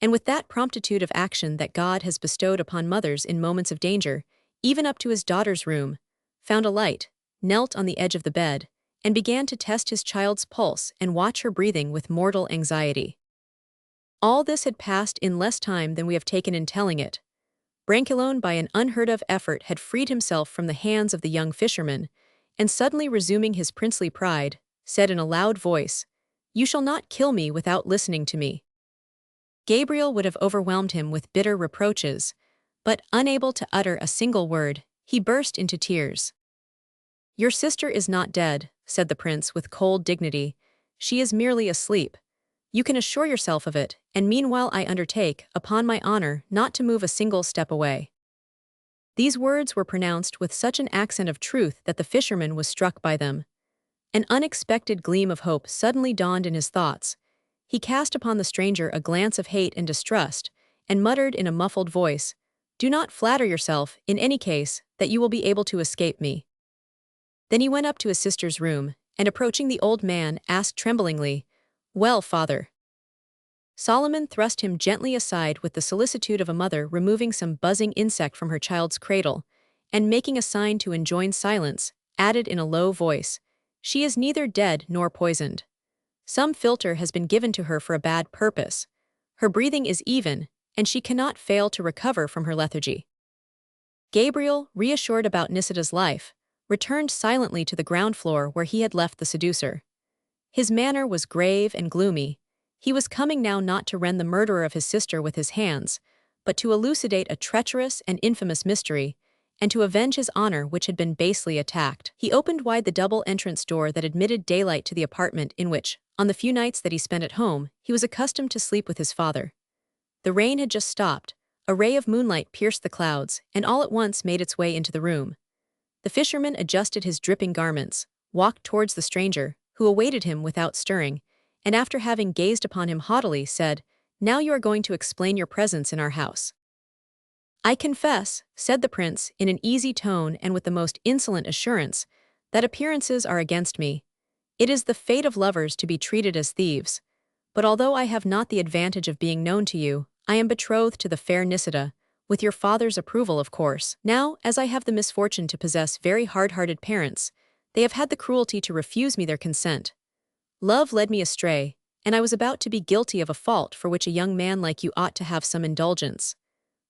and with that promptitude of action that God has bestowed upon mothers in moments of danger, even up to his daughter's room, found a light, knelt on the edge of the bed, and began to test his child's pulse and watch her breathing with mortal anxiety. All this had passed in less time than we have taken in telling it. Brancaleone, by an unheard-of effort, had freed himself from the hands of the young fisherman, and suddenly resuming his princely pride, said in a loud voice, "You shall not kill me without listening to me." Gabriel would have overwhelmed him with bitter reproaches, but unable to utter a single word, he burst into tears. "Your sister is not dead," said the prince with cold dignity. "She is merely asleep. You can assure yourself of it, and meanwhile I undertake, upon my honor, not to move a single step away." These words were pronounced with such an accent of truth that the fisherman was struck by them. An unexpected gleam of hope suddenly dawned in his thoughts. He cast upon the stranger a glance of hate and distrust, and muttered in a muffled voice, "Do not flatter yourself, in any case, that you will be able to escape me." Then he went up to his sister's room, and approaching the old man, asked tremblingly, "Well, father?" Solomon thrust him gently aside with the solicitude of a mother removing some buzzing insect from her child's cradle, and making a sign to enjoin silence, added in a low voice, "She is neither dead nor poisoned. Some philter has been given to her for a bad purpose. Her breathing is even, and she cannot fail to recover from her lethargy." Gabriel, reassured about NISIDA's life, returned silently to the ground floor where he had left the seducer. His manner was grave and gloomy. He was coming now not to rend the murderer of his sister with his hands, but to elucidate a treacherous and infamous mystery, and to avenge his honor which had been basely attacked. He opened wide the double entrance door that admitted daylight to the apartment in which, on the few nights that he spent at home, he was accustomed to sleep with his father. The rain had just stopped, a ray of moonlight pierced the clouds, and all at once made its way into the room. The fisherman adjusted his dripping garments, walked towards the stranger, who awaited him without stirring, and after having gazed upon him haughtily, said, "Now you are going to explain your presence in our house." "I confess," said the prince, in an easy tone and with the most insolent assurance, "that appearances are against me. It is the fate of lovers to be treated as thieves. But although I have not the advantage of being known to you, I am betrothed to the fair NISIDA, with your father's approval, of course. Now, as I have the misfortune to possess very hard-hearted parents, they have had the cruelty to refuse me their consent. Love led me astray, and I was about to be guilty of a fault for which a young man like you ought to have some indulgence.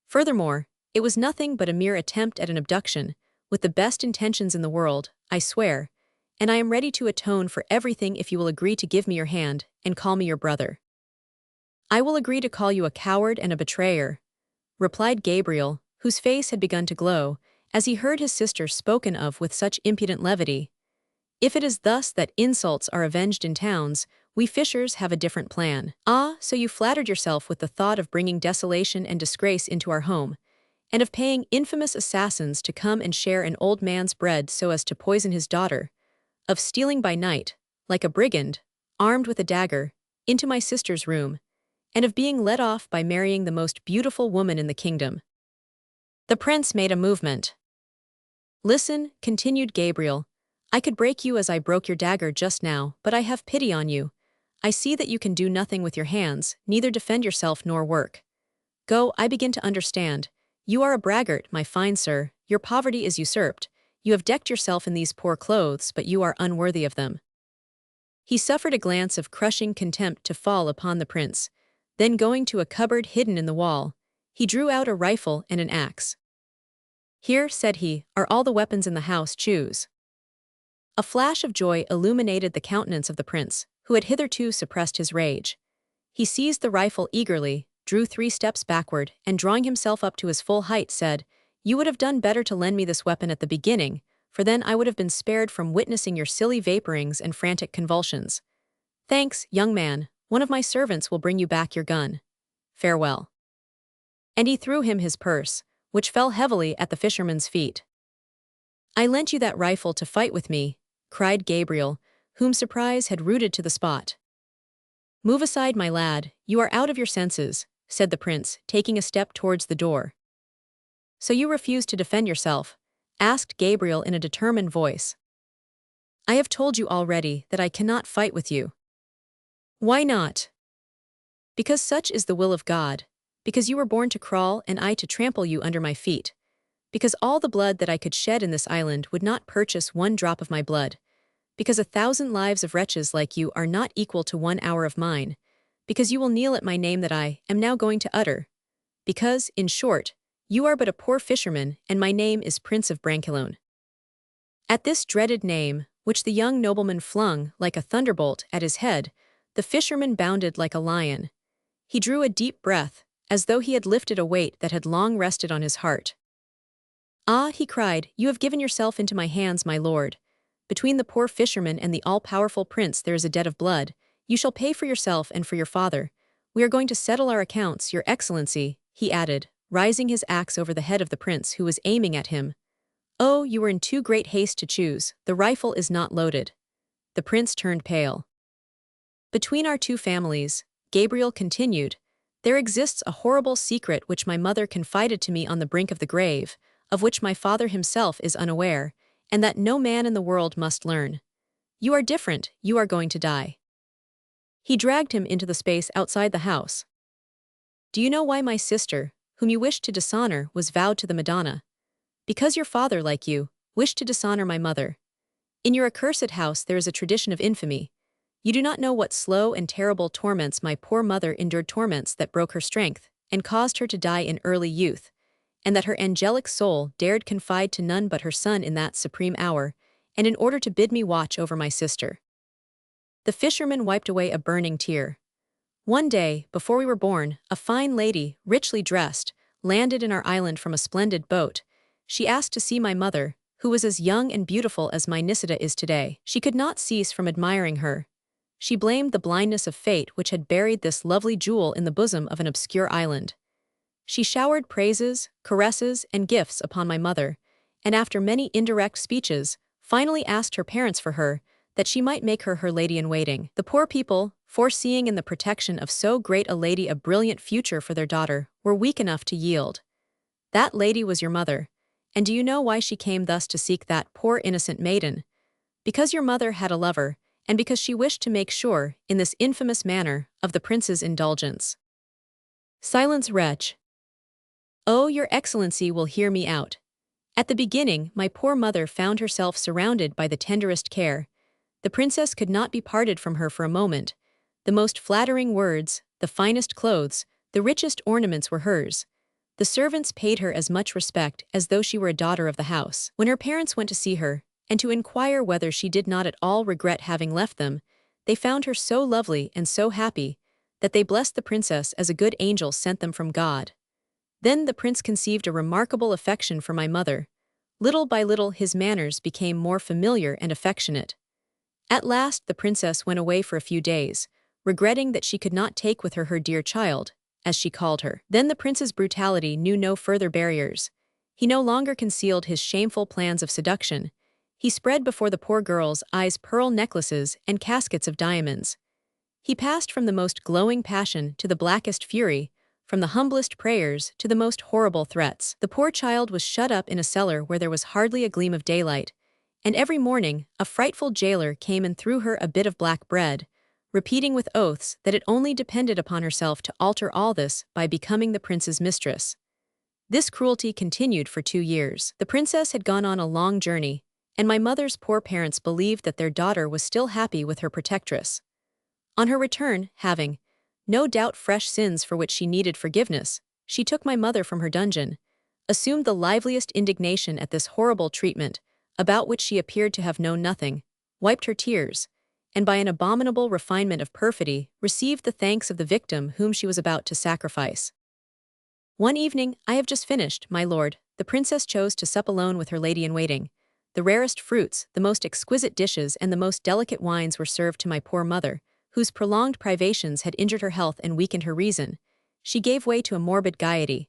Furthermore, it was nothing but a mere attempt at an abduction, with the best intentions in the world, I swear, and I am ready to atone for everything if you will agree to give me your hand and call me your brother." "I will agree to call you a coward and a betrayer," replied Gabriel, whose face had begun to glow, as he heard his sister spoken of with such impudent levity. "If it is thus that insults are avenged in towns, we fishers have a different plan. Ah, so you flattered yourself with the thought of bringing desolation and disgrace into our home, and of paying infamous assassins to come and share an old man's bread so as to poison his daughter, of stealing by night, like a brigand, armed with a dagger, into my sister's room, and of being let off by marrying the most beautiful woman in the kingdom." The prince made a movement. "Listen," continued Gabriel, "I could break you as I broke your dagger just now, but I have pity on you. I see that you can do nothing with your hands, neither defend yourself nor work. Go, I begin to understand. You are a braggart, my fine sir, your poverty is usurped. You have decked yourself in these poor clothes, but you are unworthy of them." He suffered a glance of crushing contempt to fall upon the prince. Then going to a cupboard hidden in the wall, he drew out a rifle and an axe. "Here," said he, "are all the weapons in the house, choose." A flash of joy illuminated the countenance of the prince, who had hitherto suppressed his rage. He seized the rifle eagerly, drew 3 steps backward, and drawing himself up to his full height said, "You would have done better to lend me this weapon at the beginning, for then I would have been spared from witnessing your silly vaporings and frantic convulsions. Thanks, young man, one of my servants will bring you back your gun. Farewell." And he threw him his purse, which fell heavily at the fisherman's feet. "I lent you that rifle to fight with me," cried Gabriel, whom surprise had rooted to the spot. "Move aside, my lad, you are out of your senses," said the prince, taking a step towards the door. "So you refuse to defend yourself?" asked Gabriel in a determined voice. "I have told you already that I cannot fight with you." "Why not?" "Because such is the will of God, because you were born to crawl and I to trample you under my feet, because all the blood that I could shed in this island would not purchase 1 drop of my blood, because 1,000 lives of wretches like you are not equal to 1 hour of mine, because you will kneel at my name that I am now going to utter, because, in short, you are but a poor fisherman, and my name is Prince of Brancaleone." At this dreaded name, which the young nobleman flung like a thunderbolt at his head, the fisherman bounded like a lion. He drew a deep breath, as though he had lifted a weight that had long rested on his heart. "Ah," he cried, "you have given yourself into my hands, my lord. Between the poor fisherman and the all-powerful prince there is a debt of blood. You shall pay for yourself and for your father. We are going to settle our accounts, your excellency," he added, rising his axe over the head of the prince who was aiming at him. "Oh, you were in too great haste to choose. The rifle is not loaded." The prince turned pale. "Between our two families," Gabriel continued, "there exists a horrible secret which my mother confided to me on the brink of the grave, of which my father himself is unaware, and that no man in the world must learn. You are different, you are going to die." He dragged him into the space outside the house. "Do you know why my sister, whom you wished to dishonor, was vowed to the Madonna? Because your father, like you, wished to dishonor my mother. In your accursed house there is a tradition of infamy. You do not know what slow and terrible torments my poor mother endured, torments that broke her strength, and caused her to die in early youth, and that her angelic soul dared confide to none but her son in that supreme hour, and in order to bid me watch over my sister." The fisherman wiped away a burning tear. "One day, before we were born, a fine lady, richly dressed, landed in our island from a splendid boat. She asked to see my mother, who was as young and beautiful as my NISIDA is today. She could not cease from admiring her. She blamed the blindness of fate which had buried this lovely jewel in the bosom of an obscure island. She showered praises, caresses, and gifts upon my mother, and after many indirect speeches, finally asked her parents for her, that she might make her lady-in-waiting. The poor people, foreseeing in the protection of so great a lady a brilliant future for their daughter, were weak enough to yield. That lady was your mother, and do you know why she came thus to seek that poor innocent maiden? Because your mother had a lover, and because she wished to make sure, in this infamous manner, of the prince's indulgence." "Silence, wretch. Oh, your excellency will hear me out. At the beginning, my poor mother found herself surrounded by the tenderest care. The princess could not be parted from her for a moment. The most flattering words, the finest clothes, the richest ornaments were hers. The servants paid her as much respect as though she were a daughter of the house. When her parents went to see her, and to inquire whether she did not at all regret having left them, they found her so lovely and so happy, that they blessed the princess as a good angel sent them from God. Then the prince conceived a remarkable affection for my mother. Little by little his manners became more familiar and affectionate. At last the princess went away for a few days, regretting that she could not take with her dear child, as she called her. Then the prince's brutality knew no further barriers. He no longer concealed his shameful plans of seduction. He spread before the poor girl's eyes pearl necklaces and caskets of diamonds. He passed from the most glowing passion to the blackest fury, from the humblest prayers to the most horrible threats. The poor child was shut up in a cellar where there was hardly a gleam of daylight, and every morning a frightful jailer came and threw her a bit of black bread, repeating with oaths that it only depended upon herself to alter all this by becoming the prince's mistress. This cruelty continued for 2 years. The princess had gone on a long journey, and my mother's poor parents believed that their daughter was still happy with her protectress. On her return, having, no doubt, fresh sins for which she needed forgiveness, she took my mother from her dungeon, assumed the liveliest indignation at this horrible treatment, about which she appeared to have known nothing, wiped her tears, and by an abominable refinement of perfidy, received the thanks of the victim whom she was about to sacrifice. One evening, I have just finished, my lord, the princess chose to sup alone with her lady-in-waiting. The rarest fruits, the most exquisite dishes, and the most delicate wines were served to my poor mother, whose prolonged privations had injured her health and weakened her reason. She gave way to a morbid gaiety.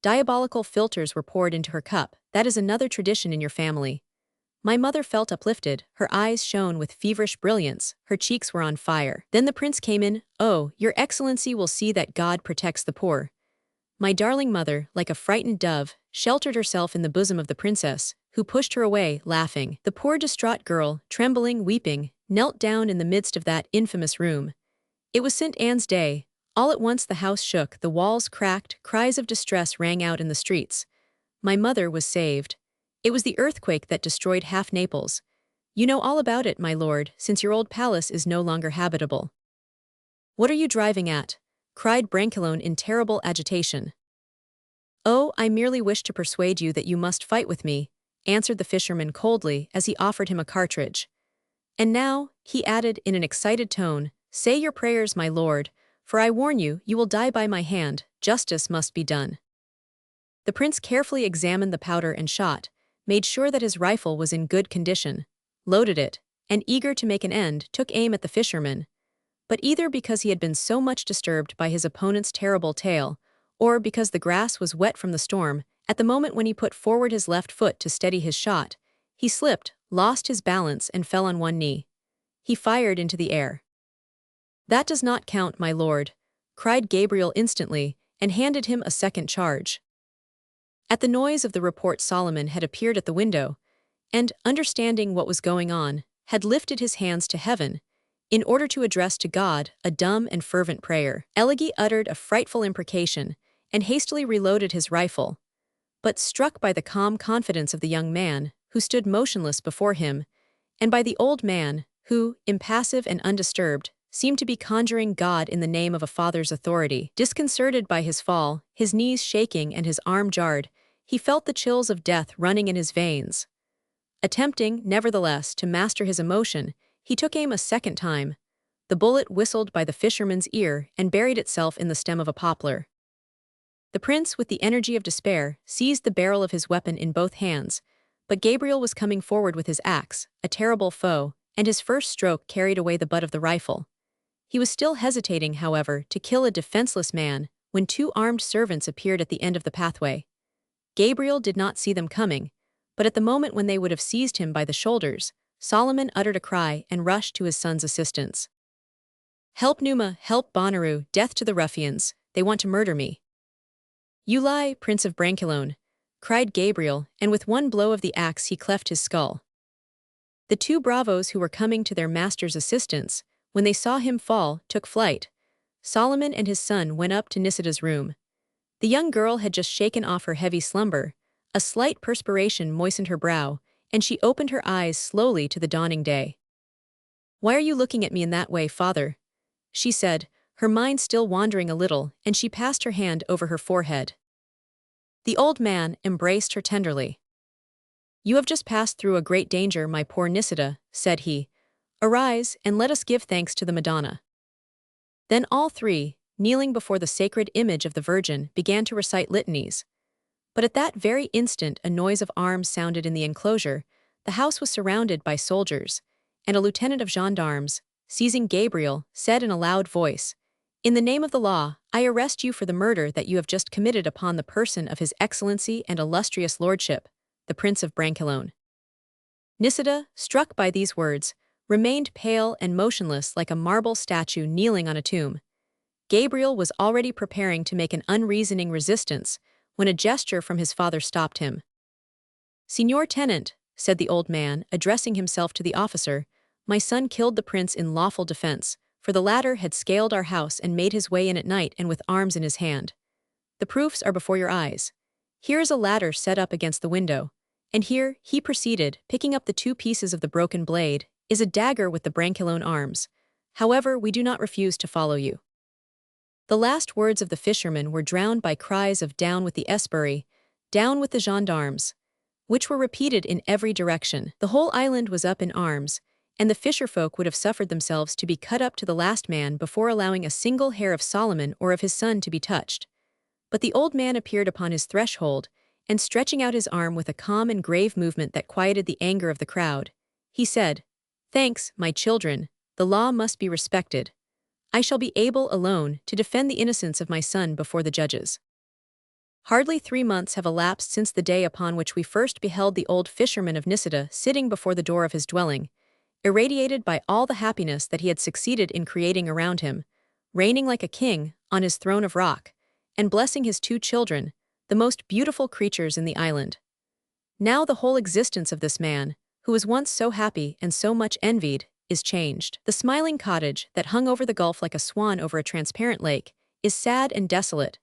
Diabolical philters were poured into her cup. That is another tradition in your family. My mother felt uplifted, her eyes shone with feverish brilliance, her cheeks were on fire. Then the prince came in. "Oh, your excellency will see that God protects the poor." My darling mother, like a frightened dove, sheltered herself in the bosom of the princess, who pushed her away, laughing. The poor distraught girl, trembling, weeping, knelt down in the midst of that infamous room. It was St. Anne's Day. All at once the house shook, the walls cracked, cries of distress rang out in the streets. My mother was saved. It was the earthquake that destroyed half Naples. You know all about it, my lord, since your old palace is no longer habitable. What are you driving at? Cried Brancaleone in terrible agitation. Oh, I merely wish to persuade you that you must fight with me, answered the fisherman coldly as he offered him a cartridge. And now, he added in an excited tone, say your prayers, my lord, for I warn you, you will die by my hand, justice must be done. The prince carefully examined the powder and shot, made sure that his rifle was in good condition, loaded it, and eager to make an end, took aim at the fisherman. But either because he had been so much disturbed by his opponent's terrible tale, or because the grass was wet from the storm, at the moment when he put forward his left foot to steady his shot, he slipped, lost his balance and fell on one knee. He fired into the air. That does not count, my lord, cried Gabriel instantly, and handed him a second charge. At the noise of the report Solomon had appeared at the window, and, understanding what was going on, had lifted his hands to heaven, in order to address to God a dumb and fervent prayer. Elegee uttered a frightful imprecation, and hastily reloaded his rifle. But struck by the calm confidence of the young man, who stood motionless before him, and by the old man, who, impassive and undisturbed, seemed to be conjuring God in the name of a father's authority. Disconcerted by his fall, his knees shaking and his arm jarred, he felt the chills of death running in his veins. Attempting, nevertheless, to master his emotion, he took aim a second time. The bullet whistled by the fisherman's ear and buried itself in the stem of a poplar. The prince, with the energy of despair, seized the barrel of his weapon in both hands, but Gabriel was coming forward with his axe, a terrible foe, and his first stroke carried away the butt of the rifle. He was still hesitating, however, to kill a defenseless man, when two armed servants appeared at the end of the pathway. Gabriel did not see them coming, but at the moment when they would have seized him by the shoulders, Solomon uttered a cry and rushed to his son's assistance. Help Numa, help Bonnaroo, death to the ruffians, they want to murder me. You lie, Prince of Brancaleone, cried Gabriel, and with one blow of the axe he cleft his skull. The two bravos who were coming to their master's assistance, when they saw him fall, took flight. Solomon and his son went up to NISIDA's room. The young girl had just shaken off her heavy slumber, a slight perspiration moistened her brow, and she opened her eyes slowly to the dawning day. Why are you looking at me in that way, father? She said, her mind still wandering a little, and she passed her hand over her forehead. The old man embraced her tenderly. You have just passed through a great danger, my poor NISIDA, said he. Arise, and let us give thanks to the Madonna. Then all three, kneeling before the sacred image of the Virgin, began to recite litanies. But at that very instant a noise of arms sounded in the enclosure. The house was surrounded by soldiers, and a lieutenant of gendarmes, seizing Gabriel, said in a loud voice, In the name of the law, I arrest you for the murder that you have just committed upon the person of His Excellency and illustrious Lordship, the Prince of Brancaleone. NISIDA, struck by these words, remained pale and motionless like a marble statue kneeling on a tomb. Gabriel was already preparing to make an unreasoning resistance when a gesture from his father stopped him. Signor Tenant, said the old man, addressing himself to the officer, my son killed the prince in lawful defense, for the latter had scaled our house and made his way in at night and with arms in his hand. The proofs are before your eyes. Here is a ladder set up against the window, and here, he proceeded, picking up the two pieces of the broken blade, is a dagger with the Brancaleone arms. However, we do not refuse to follow you. The last words of the fisherman were drowned by cries of down with the Esbury, down with the gendarmes, which were repeated in every direction. The whole island was up in arms, and the fisherfolk would have suffered themselves to be cut up to the last man before allowing a single hair of Solomon or of his son to be touched. But the old man appeared upon his threshold, and stretching out his arm with a calm and grave movement that quieted the anger of the crowd, he said, Thanks, my children, the law must be respected. I shall be able alone to defend the innocence of my son before the judges. Hardly 3 months have elapsed since the day upon which we first beheld the old fisherman of NISIDA sitting before the door of his dwelling, irradiated by all the happiness that he had succeeded in creating around him, reigning like a king on his throne of rock, and blessing his 2 children, the most beautiful creatures in the island. Now the whole existence of this man, who was once so happy and so much envied, is changed. The smiling cottage that hung over the gulf like a swan over a transparent lake is sad and desolate.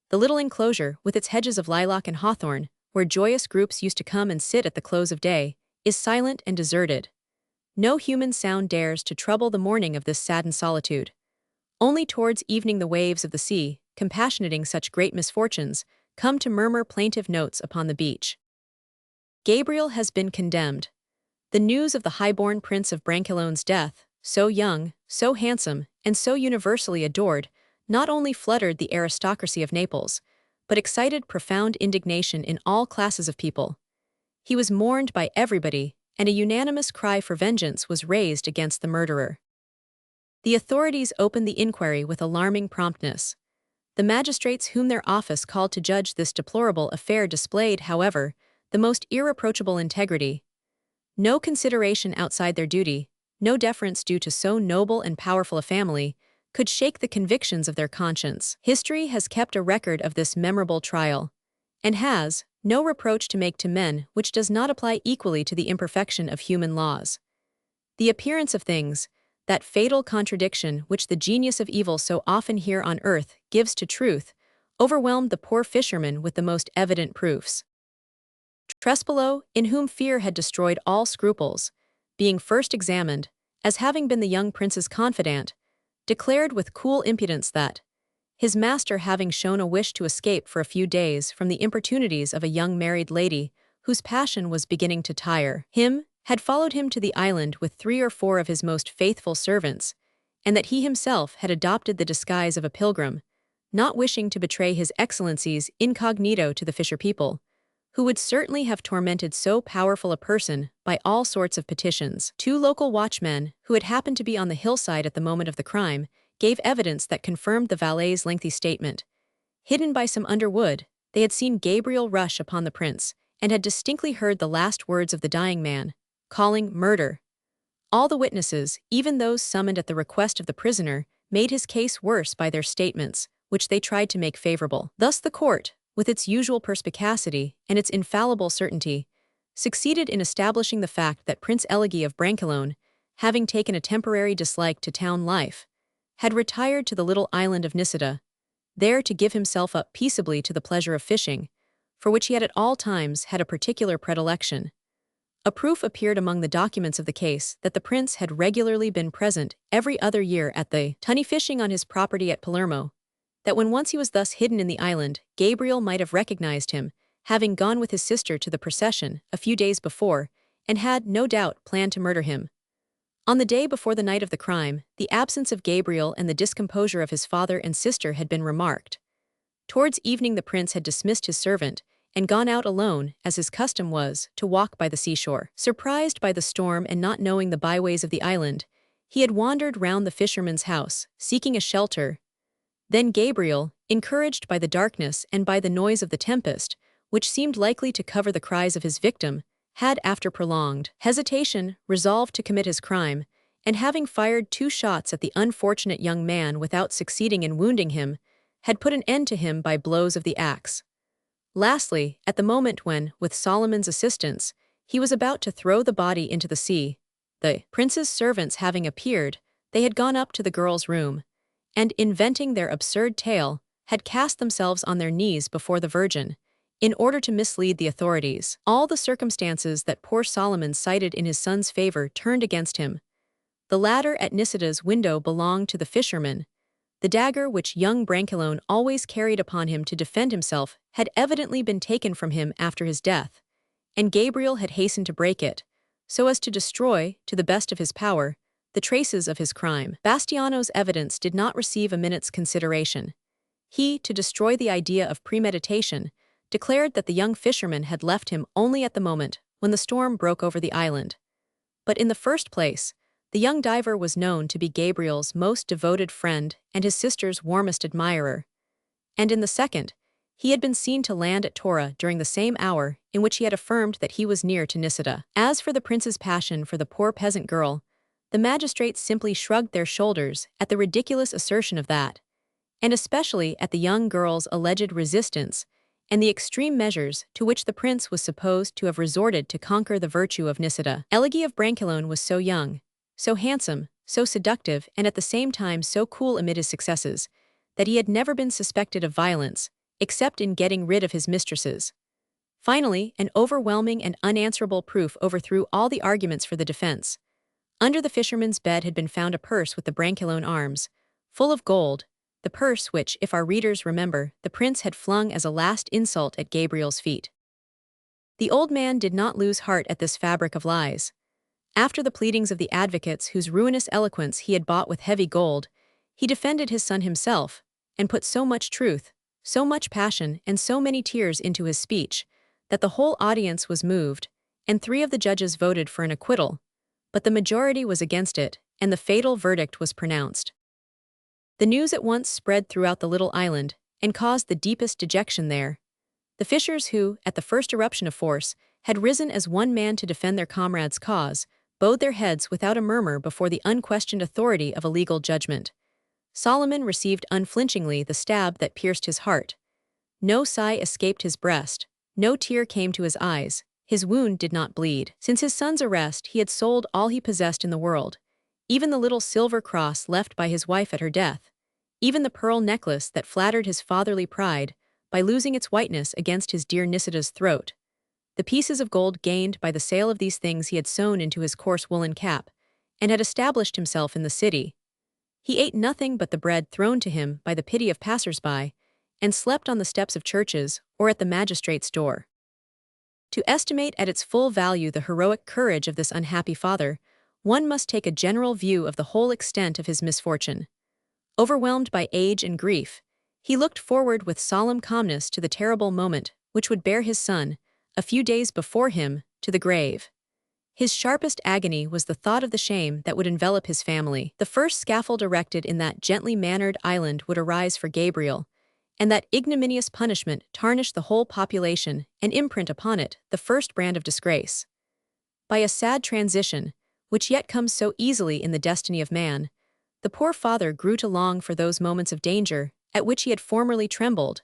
The little enclosure, with its hedges of lilac and hawthorn, where joyous groups used to come and sit at the close of day, is silent and deserted. no human sound dares to trouble the morning of this saddened solitude. Only towards evening the waves of the sea, compassionating such great misfortunes, come to murmur plaintive notes upon the beach. Gabriel has been condemned. The news of the high-born prince of Branchilone's death, so young, so handsome, and so universally adored, not only fluttered the aristocracy of Naples, but excited profound indignation in all classes of people. He was mourned by everybody, and a unanimous cry for vengeance was raised against the murderer. The authorities opened the inquiry with alarming promptness. The magistrates whom their office called to judge this deplorable affair displayed, however, the most irreproachable integrity. No consideration outside their duty, no deference due to so noble and powerful a family, could shake the convictions of their conscience. History has kept a record of this memorable trial, and has no reproach to make to men which does not apply equally to the imperfection of human laws. The appearance of things, that fatal contradiction which the genius of evil so often here on earth gives to truth, overwhelmed the poor fisherman with the most evident proofs. Trespolo, in whom fear had destroyed all scruples, being first examined, as having been the young prince's confidant, declared with cool impudence that, his master having shown a wish to escape for a few days from the importunities of a young married lady whose passion was beginning to tire him, had followed him to the island with 3 or 4 of his most faithful servants, and that he himself had adopted the disguise of a pilgrim, not wishing to betray his excellencies incognito to the fisher people, who would certainly have tormented so powerful a person by all sorts of petitions. 2 local watchmen, who had happened to be on the hillside at the moment of the crime, gave evidence that confirmed the valet's lengthy statement. Hidden by some underwood, they had seen Gabriel rush upon the prince, and had distinctly heard the last words of the dying man, calling murder. All the witnesses, even those summoned at the request of the prisoner, made his case worse by their statements, which they tried to make favorable. Thus the court, with its usual perspicacity and its infallible certainty, succeeded in establishing the fact that Prince Elegy of Branchilone, having taken a temporary dislike to town life, had retired to the little island of Nisida, there to give himself up peaceably to the pleasure of fishing, for which he had at all times had a particular predilection. A proof appeared among the documents of the case that the prince had regularly been present every other year at the tunny fishing on his property at Palermo, that when once he was thus hidden in the island, Gabriel might have recognized him, having gone with his sister to the procession a few days before, and had, no doubt, planned to murder him. On the day before the night of the crime, the absence of Gabriel and the discomposure of his father and sister had been remarked. Towards evening the prince had dismissed his servant, and gone out alone, as his custom was, to walk by the seashore. Surprised by the storm and not knowing the byways of the island, he had wandered round the fisherman's house, seeking a shelter. Then Gabriel, encouraged by the darkness and by the noise of the tempest, which seemed likely to cover the cries of his victim, had, after prolonged hesitation, resolved to commit his crime, and having fired 2 shots at the unfortunate young man without succeeding in wounding him, had put an end to him by blows of the axe. Lastly, at the moment when, with Solomon's assistance, he was about to throw the body into the sea, the prince's servants having appeared, they had gone up to the girl's room, and, inventing their absurd tale, had cast themselves on their knees before the Virgin, in order to mislead the authorities. All the circumstances that poor Solomon cited in his son's favor turned against him. The ladder at Nisida's window belonged to the fisherman. The dagger which young Branchilone always carried upon him to defend himself had evidently been taken from him after his death, and Gabriel had hastened to break it, so as to destroy, to the best of his power, the traces of his crime. Bastiano's evidence did not receive a minute's consideration. He, to destroy the idea of premeditation, declared that the young fisherman had left him only at the moment when the storm broke over the island. But in the first place, the young diver was known to be Gabriel's most devoted friend and his sister's warmest admirer. And in the second, he had been seen to land at Tora during the same hour in which he had affirmed that he was near to Nisida. As for the prince's passion for the poor peasant girl, the magistrates simply shrugged their shoulders at the ridiculous assertion of that, and especially at the young girl's alleged resistance and the extreme measures to which the prince was supposed to have resorted to conquer the virtue of Nisida. Elegy of Branchilone was so young, so handsome, so seductive, and at the same time so cool amid his successes, that he had never been suspected of violence, except in getting rid of his mistresses. Finally, an overwhelming and unanswerable proof overthrew all the arguments for the defense. Under the fisherman's bed had been found a purse with the branchiolone arms, full of gold, the purse which, if our readers remember, the prince had flung as a last insult at Gabriel's feet. The old man did not lose heart at this fabric of lies. After the pleadings of the advocates whose ruinous eloquence he had bought with heavy gold, he defended his son himself, and put so much truth, so much passion, and so many tears into his speech, that the whole audience was moved, and 3 of the judges voted for an acquittal, but the majority was against it, and the fatal verdict was pronounced. The news at once spread throughout the little island, and caused the deepest dejection there. The fishers who, at the first eruption of force, had risen as one man to defend their comrade's cause, bowed their heads without a murmur before the unquestioned authority of a legal judgment. Solomon received unflinchingly the stab that pierced his heart. No sigh escaped his breast, no tear came to his eyes, his wound did not bleed. Since his son's arrest, he had sold all he possessed in the world, even the little silver cross left by his wife at her death, even the pearl necklace that flattered his fatherly pride, by losing its whiteness against his dear Nisida's throat. The pieces of gold gained by the sale of these things he had sewn into his coarse woolen cap, and had established himself in the city. He ate nothing but the bread thrown to him by the pity of passers-by, and slept on the steps of churches or at the magistrate's door. To estimate at its full value the heroic courage of this unhappy father, one must take a general view of the whole extent of his misfortune. Overwhelmed by age and grief, he looked forward with solemn calmness to the terrible moment which would bear his son, a few days before him, to the grave. His sharpest agony was the thought of the shame that would envelop his family. The first scaffold erected in that gently mannered island would arise for Gabriel, and that ignominious punishment tarnish the whole population and imprint upon it the first brand of disgrace. By a sad transition, which yet comes so easily in the destiny of man, the poor father grew to long for those moments of danger at which he had formerly trembled,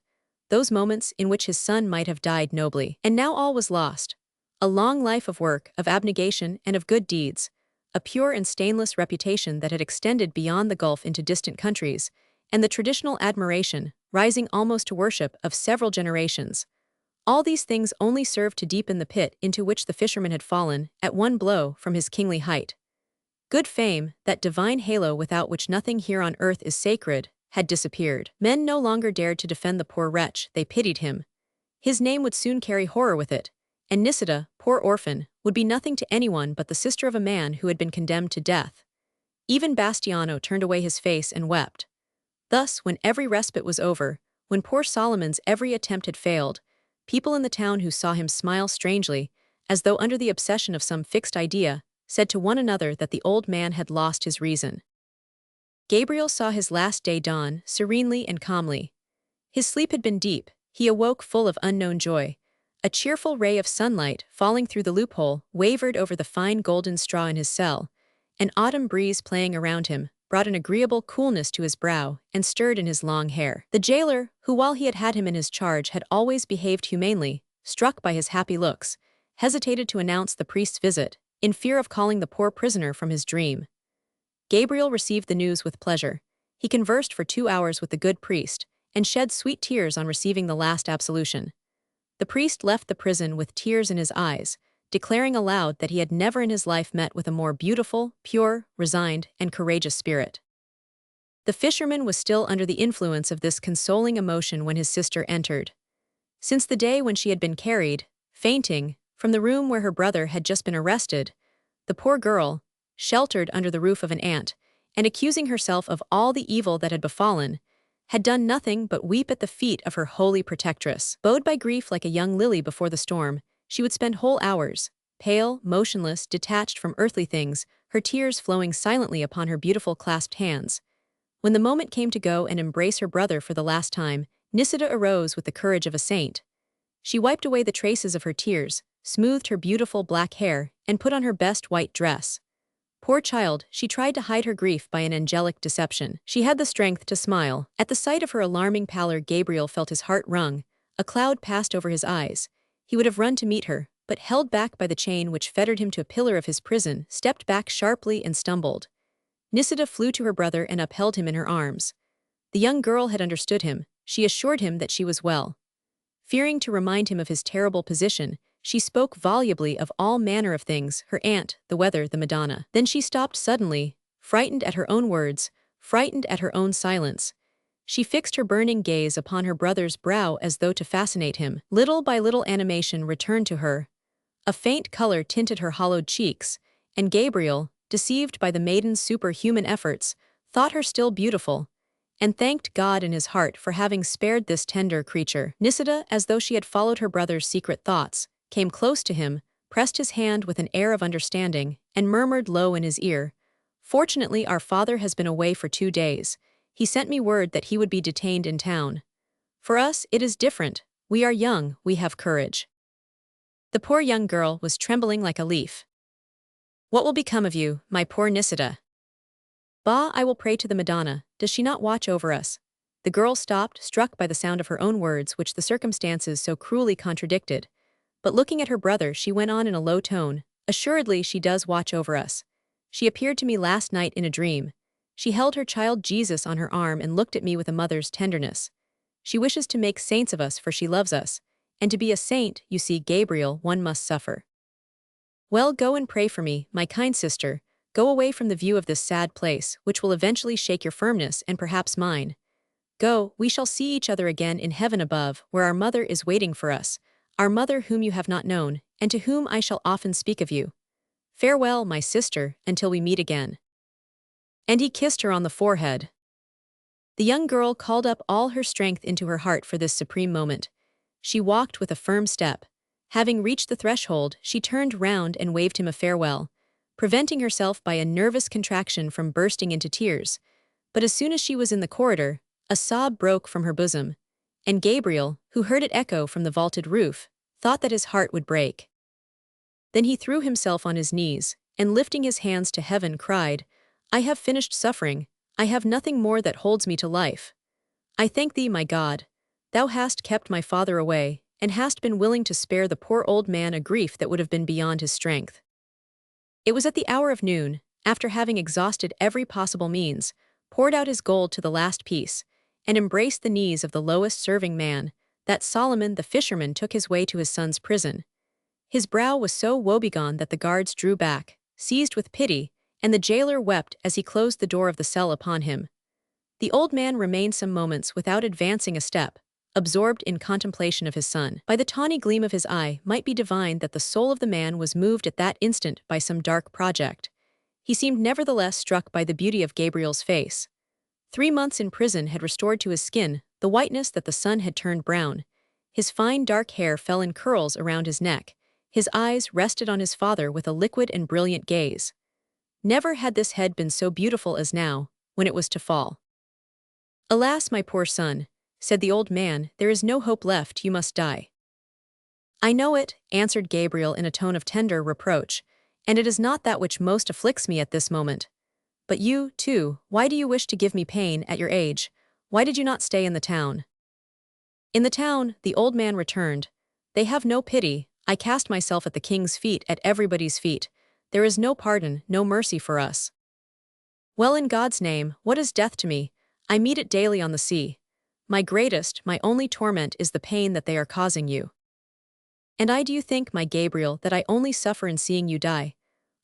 those moments in which his son might have died nobly. And now all was lost. A long life of work, of abnegation, and of good deeds, a pure and stainless reputation that had extended beyond the gulf into distant countries, and the traditional admiration, rising almost to worship, of several generations. All these things only served to deepen the pit into which the fisherman had fallen, at one blow, from his kingly height. Good fame, that divine halo without which nothing here on earth is sacred, had disappeared. Men no longer dared to defend the poor wretch, they pitied him. His name would soon carry horror with it, and Nisida, poor orphan, would be nothing to anyone but the sister of a man who had been condemned to death. Even Bastiano turned away his face and wept. Thus, when every respite was over, when poor Solomon's every attempt had failed, people in the town who saw him smile strangely, as though under the obsession of some fixed idea, said to one another that the old man had lost his reason. Gabriel saw his last day dawn, serenely and calmly. His sleep had been deep, he awoke full of unknown joy. A cheerful ray of sunlight, falling through the loophole, wavered over the fine golden straw in his cell. An autumn breeze playing around him brought an agreeable coolness to his brow and stirred in his long hair. The jailer, who while he had had him in his charge had always behaved humanely, struck by his happy looks, hesitated to announce the priest's visit, in fear of calling the poor prisoner from his dream. Gabriel received the news with pleasure. He conversed for 2 hours with the good priest, and shed sweet tears on receiving the last absolution. The priest left the prison with tears in his eyes, declaring aloud that he had never in his life met with a more beautiful, pure, resigned, and courageous spirit. The fisherman was still under the influence of this consoling emotion when his sister entered. Since the day when she had been carried, fainting, from the room where her brother had just been arrested, the poor girl, sheltered under the roof of an aunt, and accusing herself of all the evil that had befallen, had done nothing but weep at the feet of her holy protectress. Bowed by grief like a young lily before the storm, she would spend whole hours, pale, motionless, detached from earthly things, her tears flowing silently upon her beautiful clasped hands. When the moment came to go and embrace her brother for the last time, Nisida arose with the courage of a saint. She wiped away the traces of her tears, smoothed her beautiful black hair, and put on her best white dress. Poor child, she tried to hide her grief by an angelic deception. She had the strength to smile. At the sight of her alarming pallor, Gabriel felt his heart wrung. A cloud passed over his eyes. He would have run to meet her, but held back by the chain which fettered him to a pillar of his prison, stepped back sharply and stumbled. Nisida flew to her brother and upheld him in her arms. The young girl had understood him. She assured him that she was well. Fearing to remind him of his terrible position, She spoke volubly of all manner of things, her aunt, the weather, the Madonna. Then she stopped suddenly, frightened at her own words, frightened at her own silence. She fixed her burning gaze upon her brother's brow as though to fascinate him. Little by little animation returned to her. A faint color tinted her hollowed cheeks, and Gabriel, deceived by the maiden's superhuman efforts, thought her still beautiful, and thanked God in his heart for having spared this tender creature. NISIDA, as though she had followed her brother's secret thoughts, came close to him, pressed his hand with an air of understanding, and murmured low in his ear, "Fortunately our father has been away for 2 days. He sent me word that he would be detained in town. For us, it is different. We are young, we have courage." The poor young girl was trembling like a leaf. "What will become of you, my poor Nisida?" "Bah, I will pray to the Madonna. Does she not watch over us?" The girl stopped, struck by the sound of her own words which the circumstances so cruelly contradicted. But looking at her brother, she went on in a low tone, "Assuredly she does watch over us. She appeared to me last night in a dream. She held her child Jesus on her arm and looked at me with a mother's tenderness. She wishes to make saints of us, for she loves us. And to be a saint, you see, Gabriel, one must suffer. Well, go and pray for me, my kind sister. Go away from the view of this sad place, which will eventually shake your firmness and perhaps mine. Go, we shall see each other again in heaven above, where our mother is waiting for us, our mother whom you have not known, and to whom I shall often speak of you. Farewell, my sister, until we meet again." And he kissed her on the forehead. The young girl called up all her strength into her heart for this supreme moment. She walked with a firm step. Having reached the threshold, she turned round and waved him a farewell, preventing herself by a nervous contraction from bursting into tears. But as soon as she was in the corridor, a sob broke from her bosom, and Gabriel, who heard it echo from the vaulted roof, thought that his heart would break. Then he threw himself on his knees, and lifting his hands to heaven cried, "I have finished suffering, I have nothing more that holds me to life. I thank thee, my God. Thou hast kept my father away, and hast been willing to spare the poor old man a grief that would have been beyond his strength." It was at the hour of noon, after having exhausted every possible means, poured out his gold to the last piece, and embraced the knees of the lowest serving man, that Solomon the fisherman took his way to his son's prison. His brow was so woebegone that the guards drew back, seized with pity, and the jailer wept as he closed the door of the cell upon him. The old man remained some moments without advancing a step, absorbed in contemplation of his son. By the tawny gleam of his eye might be divined that the soul of the man was moved at that instant by some dark project. He seemed nevertheless struck by the beauty of Gabriel's face. 3 months in prison had restored to his skin the whiteness that the sun had turned brown. His fine dark hair fell in curls around his neck. His eyes rested on his father with a liquid and brilliant gaze. Never had this head been so beautiful as now, when it was to fall. "Alas, my poor son," said the old man, "there is no hope left, you must die." "I know it," answered Gabriel in a tone of tender reproach, "and it is not that which most afflicts me at this moment. But you, too, why do you wish to give me pain at your age? Why did you not stay in the town?" "In the town," the old man returned, "they have no pity. I cast myself at the king's feet, at everybody's feet. There is no pardon, no mercy for us. Well, in God's name, what is death to me? I meet it daily on the sea. My greatest, my only torment is the pain that they are causing you. And do you think, my Gabriel, that I only suffer in seeing you die?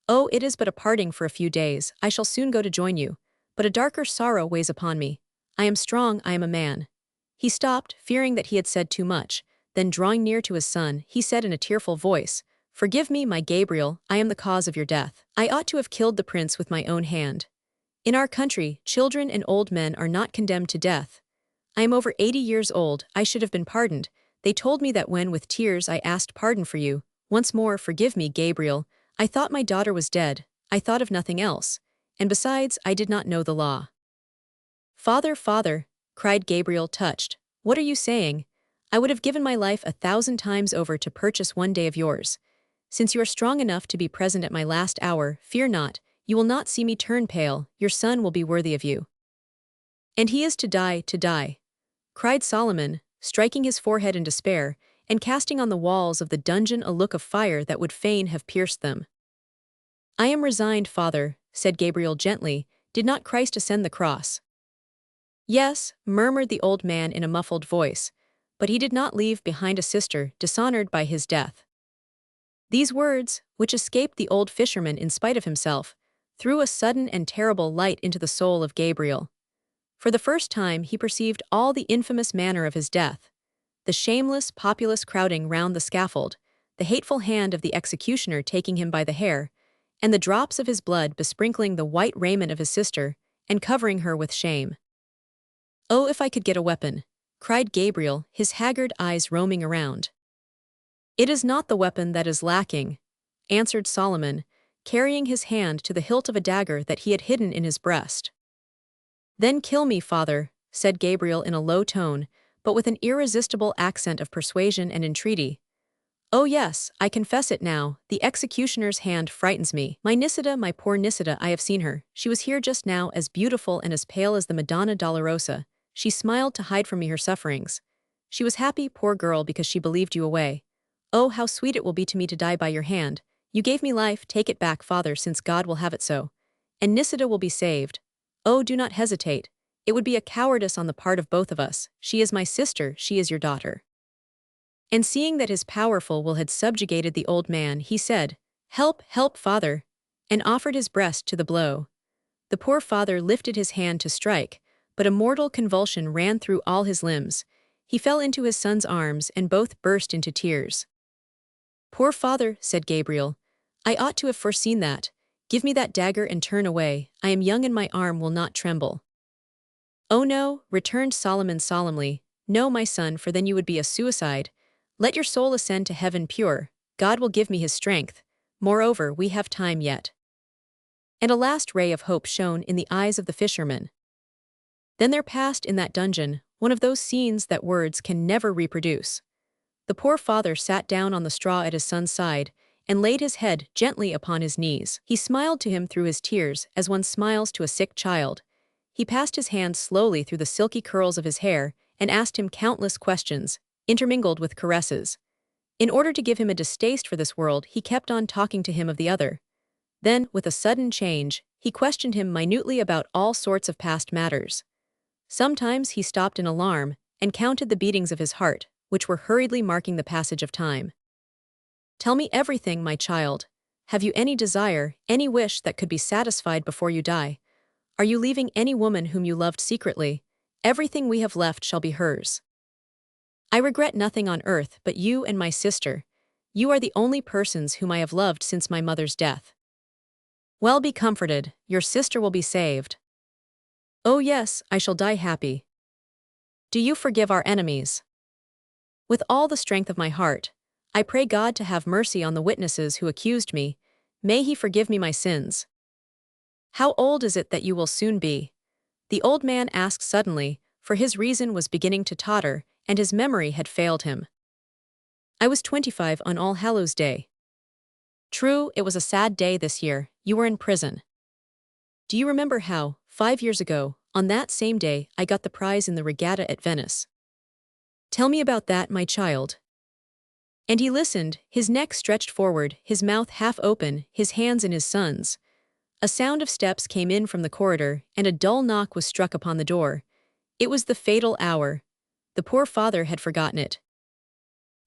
Oh, it is but a parting for a few days, I shall soon go to join you, but a darker sorrow weighs upon me. I am strong, I am a man." He stopped, fearing that he had said too much. Then drawing near to his son, he said in a tearful voice, "Forgive me, my Gabriel, I am the cause of your death. I ought to have killed the prince with my own hand. In our country, children and old men are not condemned to death. I am over 80 years old, I should have been pardoned. They told me that when with tears I asked pardon for you. Once more, forgive me, Gabriel. I thought my daughter was dead, I thought of nothing else. And besides, I did not know the law." "Father, father," cried Gabriel, touched, "what are you saying? I would have given my life 1,000 times over to purchase one day of yours. Since you are strong enough to be present at my last hour, fear not, you will not see me turn pale, your son will be worthy of you." "And he is to die, cried Solomon, striking his forehead in despair, and casting on the walls of the dungeon a look of fire that would fain have pierced them. "I am resigned, father," said Gabriel gently. "Did not Christ ascend the cross?" "Yes," murmured the old man in a muffled voice, "but he did not leave behind a sister dishonored by his death." These words, which escaped the old fisherman in spite of himself, threw a sudden and terrible light into the soul of Gabriel. For the first time he perceived all the infamous manner of his death: the shameless populace crowding round the scaffold, the hateful hand of the executioner taking him by the hair, and the drops of his blood besprinkling the white raiment of his sister, and covering her with shame. "Oh, if I could get a weapon!" cried Gabriel, his haggard eyes roaming around. "It is not the weapon that is lacking," answered Solomon, carrying his hand to the hilt of a dagger that he had hidden in his breast. "Then kill me, father," said Gabriel in a low tone, but with an irresistible accent of persuasion and entreaty. "Oh yes, I confess it now, the executioner's hand frightens me. My Nisida, my poor Nisida, I have seen her. She was here just now, as beautiful and as pale as the Madonna Dolorosa. She smiled to hide from me her sufferings. She was happy, poor girl, because she believed you away. Oh, how sweet it will be to me to die by your hand. You gave me life, take it back, father, since God will have it so. And Nisida will be saved. Oh, do not hesitate. It would be a cowardice on the part of both of us. She is my sister, she is your daughter." And seeing that his powerful will had subjugated the old man, he said, "Help, help, father," and offered his breast to the blow. The poor father lifted his hand to strike, but a mortal convulsion ran through all his limbs. He fell into his son's arms, and both burst into tears. "Poor father," said Gabriel, "I ought to have foreseen that. Give me that dagger and turn away. I am young and my arm will not tremble." "Oh no," returned Solomon solemnly, "no, my son, for then you would be a suicide. Let your soul ascend to heaven pure. God will give me his strength. Moreover, we have time yet." And a last ray of hope shone in the eyes of the fisherman. Then there passed in that dungeon one of those scenes that words can never reproduce. The poor father sat down on the straw at his son's side, and laid his head gently upon his knees. He smiled to him through his tears as one smiles to a sick child. He passed his hand slowly through the silky curls of his hair, and asked him countless questions, intermingled with caresses. In order to give him a distaste for this world, he kept on talking to him of the other. Then, with a sudden change, he questioned him minutely about all sorts of past matters. Sometimes he stopped in alarm, and counted the beatings of his heart, which were hurriedly marking the passage of time. "Tell me everything, my child. Have you any desire, any wish that could be satisfied before you die? Are you leaving any woman whom you loved secretly? Everything we have left shall be hers. I regret nothing on earth but you and my sister. You are the only persons whom I have loved since my mother's death. Well, be comforted, your sister will be saved. Oh yes, I shall die happy. Do you forgive our enemies? With all the strength of my heart, I pray God to have mercy on the witnesses who accused me. May he forgive me my sins. How old is it that you will soon be?" The old man asked suddenly, for his reason was beginning to totter, and his memory had failed him. "I was 25 on All Hallows Day." "True, it was a sad day this year. You were in prison. Do you remember how, 5 years ago, on that same day, I got the prize in the regatta at Venice? Tell me about that, my child." And he listened, his neck stretched forward, his mouth half open, his hands in his son's. A sound of steps came in from the corridor, and a dull knock was struck upon the door. It was the fatal hour. The poor father had forgotten it.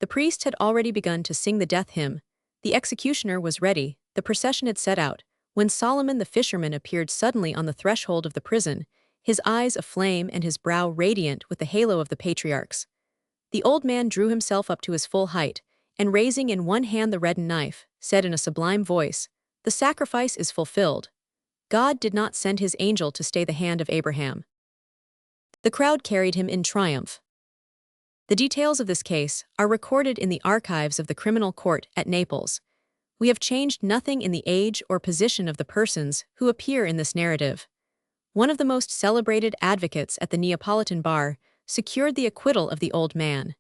The priest had already begun to sing the death hymn. The executioner was ready, the procession had set out, when Solomon the fisherman appeared suddenly on the threshold of the prison, his eyes aflame and his brow radiant with the halo of the patriarchs. The old man drew himself up to his full height, and raising in one hand the reddened knife, said in a sublime voice, "The sacrifice is fulfilled. God did not send his angel to stay the hand of Abraham." The crowd carried him in triumph. The details of this case are recorded in the archives of the criminal court at Naples. We have changed nothing in the age or position of the persons who appear in this narrative. One of the most celebrated advocates at the Neapolitan bar secured the acquittal of the old man.